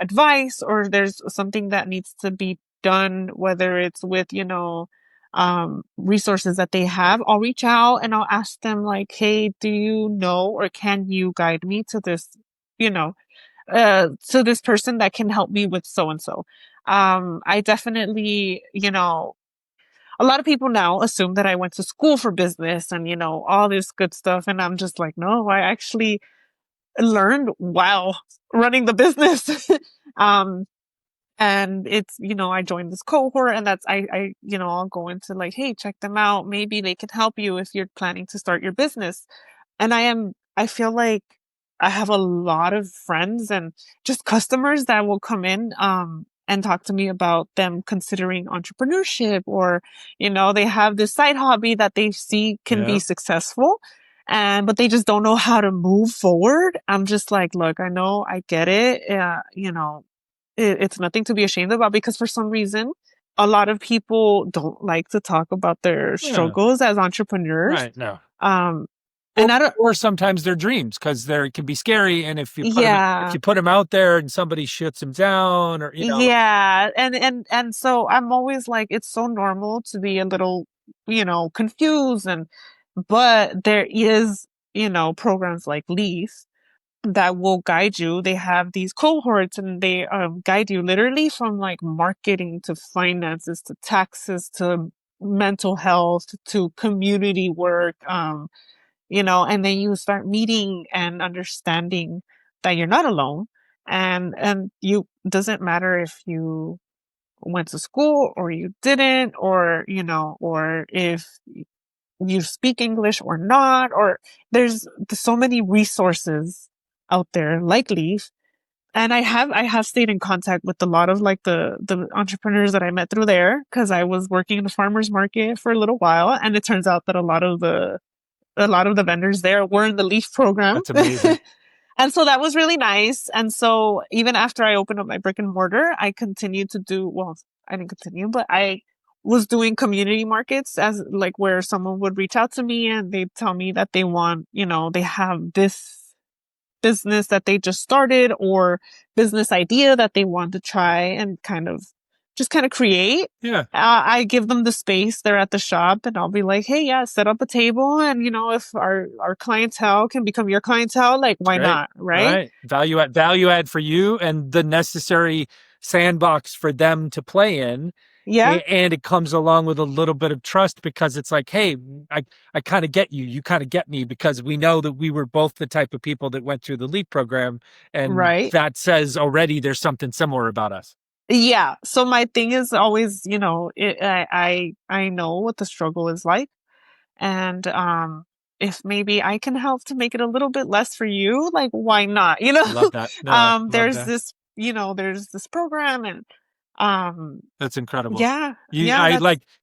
advice or there's something that needs to be done, whether it's with, resources that they have, I'll reach out and I'll ask them like, hey, do you know, or can you guide me to this, you know, to this person that can help me with so and so. I definitely, a lot of people now assume that I went to school for business and, all this good stuff. And I'm just like, no, I actually learned while running the business. um, and it's, I joined this cohort and I'll go into like, hey, check them out. Maybe they can help you if you're planning to start your business. And I feel like I have a lot of friends and just customers that will come in, and talk to me about them considering entrepreneurship or, they have this side hobby that they see can be Yeah. successful but they just don't know how to move forward. I'm just like, look, I know, I get it. It's nothing to be ashamed about because for some reason, a lot of people don't like to talk about their Yeah. struggles as entrepreneurs. Right. No. Um, and I don't, Or sometimes their dreams, because they can be scary, and if yeah, you put them out there and somebody shuts them down, or yeah. And so I'm always like, it's so normal to be a little, confused but there is, programs like LEEAF that will guide you. They have these cohorts and they guide you literally from like marketing to finances to taxes to mental health to community work. And then you start meeting and understanding that you're not alone. And you doesn't matter if you went to school or you didn't, or if you speak English or not, or there's so many resources out there like Leaf. And I have stayed in contact with a lot of like the entrepreneurs that I met through there because I was working in the farmers market for a little while, and it turns out that a lot of the vendors there were in the Leaf program. That's amazing. And so that was really nice. And so even after I opened up my brick and mortar, I continued to do, well, I didn't continue, but I was doing community markets as like where someone would reach out to me and they'd tell me that they want, they have this business that they just started or business idea that they want to try and kind of create. Yeah. I give them the space. They're at the shop and I'll be like, hey, yeah, set up a table. And, if our clientele can become your clientele, like, why not? Right? Value add for you and the necessary sandbox for them to play in. Yeah. And it comes along with a little bit of trust because it's like, hey, I kind of get you. You kind of get me because we know that we were both the type of people that went through the LEAP program. And that says already there's something similar about us. Yeah. So my thing is always, I know what the struggle is like. And if maybe I can help to make it a little bit less for you, like, why not? Love that. No, there's love that. this, there's this program and that's incredible. Yeah.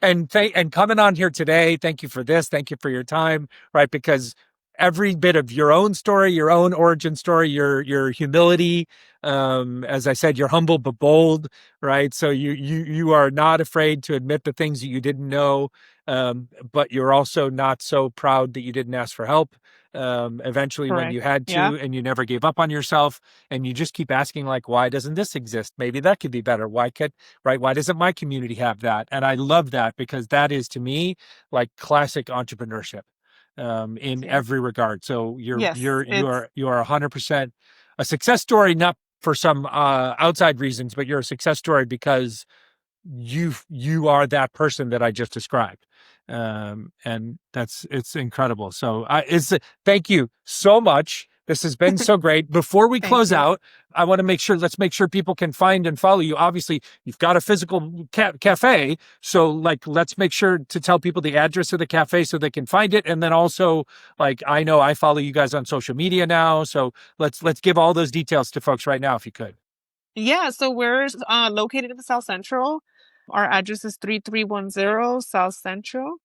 And coming on here today, thank you for this. Thank you for your time, right? Because every bit of your own story, your own origin story, your humility, as I said, you're humble but bold, right? So you are not afraid to admit the things that you didn't know, but you're also not so proud that you didn't ask for help. Eventually when you had to, and you never gave up on yourself, and you just keep asking, like, why doesn't this exist? Maybe that could be better. Why doesn't my community have that? And I love that because that is, to me, like classic entrepreneurship. In every regard. So you are 100% a success story, not for some outside reasons, but you're a success story because you are that person that I just described. And it's incredible. So thank you so much. This has been so great. Before we close out, I want to let's make sure people can find and follow you. Obviously, you've got a physical cafe. So let's make sure to tell people the address of the cafe so they can find it. And then also, I know I follow you guys on social media now. So let's give all those details to folks right now, if you could. Yeah. So we're located in the South Central. Our address is 3310 South Central,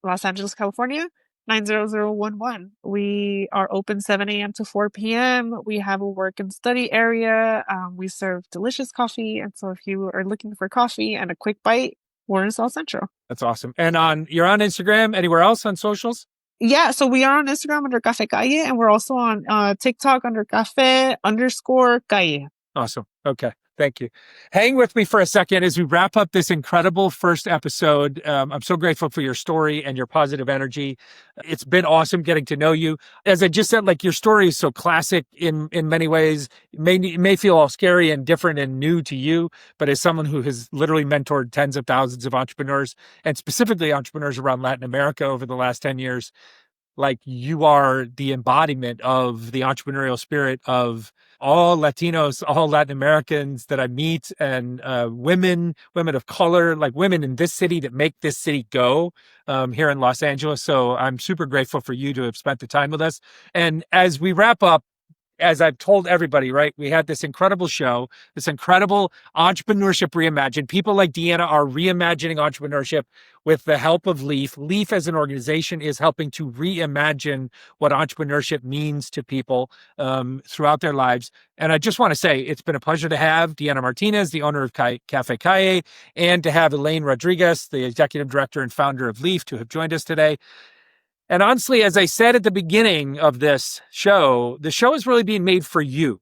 Los Angeles, California, 90011. We are open 7 a.m. to 4 p.m. We have a work and study area. We serve delicious coffee. And so if you are looking for coffee and a quick bite, we're in South Central. That's awesome. And you're on Instagram, anywhere else on socials? Yeah, so we are on Instagram under Cafe Calle, and we're also on TikTok under Cafe_Calle. Awesome. Okay. Thank you. Hang with me for a second as we wrap up this incredible first episode. I'm so grateful for your story and your positive energy. It's been awesome getting to know you. As I just said, your story is so classic in many ways. It may feel all scary and different and new to you, but as someone who has literally mentored tens of thousands of entrepreneurs, and specifically entrepreneurs around Latin America over the last 10 years, you are the embodiment of the entrepreneurial spirit of all Latinos, all Latin Americans that I meet, and women of color, women in this city that make this city go here in Los Angeles. So I'm super grateful for you to have spent the time with us. And as we wrap up, as I've told everybody, right, we had this incredible show, this incredible Entrepreneurship Reimagined. People like Diana are reimagining entrepreneurship with the help of LEEAF. LEEAF as an organization is helping to reimagine what entrepreneurship means to people throughout their lives. And I just want to say, it's been a pleasure to have Diana Martínez, the owner of Cafe Calle, and to have Elianne Rodriguez, the executive director and founder of LEEAF, to have joined us today. And honestly, as I said at the beginning of this show, the show is really being made for you,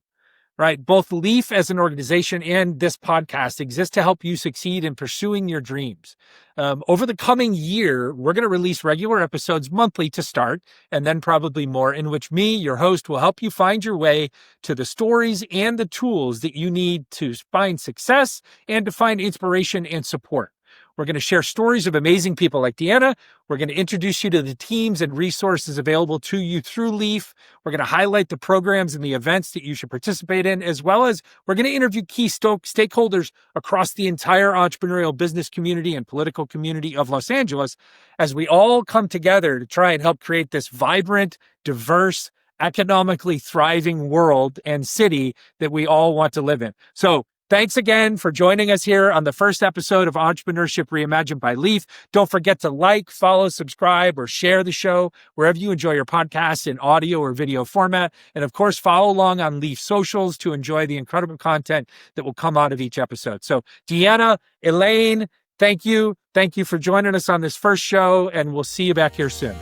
right? Both LEEAF as an organization and this podcast exist to help you succeed in pursuing your dreams. Over the coming year, we're going to release regular episodes monthly to start, and then probably more, in which me, your host, will help you find your way to the stories and the tools that you need to find success and to find inspiration and support. We're going to share stories of amazing people like Diana. We're going to introduce you to the teams and resources available to you through LEEAF. We're going to highlight the programs and the events that you should participate in, as well as we're going to interview key stakeholders across the entire entrepreneurial business community and political community of Los Angeles as we all come together to try and help create this vibrant, diverse, economically thriving world and city that we all want to live in. So thanks again for joining us here on the first episode of Entrepreneurship Reimagined by LEEAF. Don't forget to like, follow, subscribe, or share the show wherever you enjoy your podcasts in audio or video format. And of course, follow along on LEEAF socials to enjoy the incredible content that will come out of each episode. So Diana, Elianne, thank you. Thank you for joining us on this first show, and we'll see you back here soon.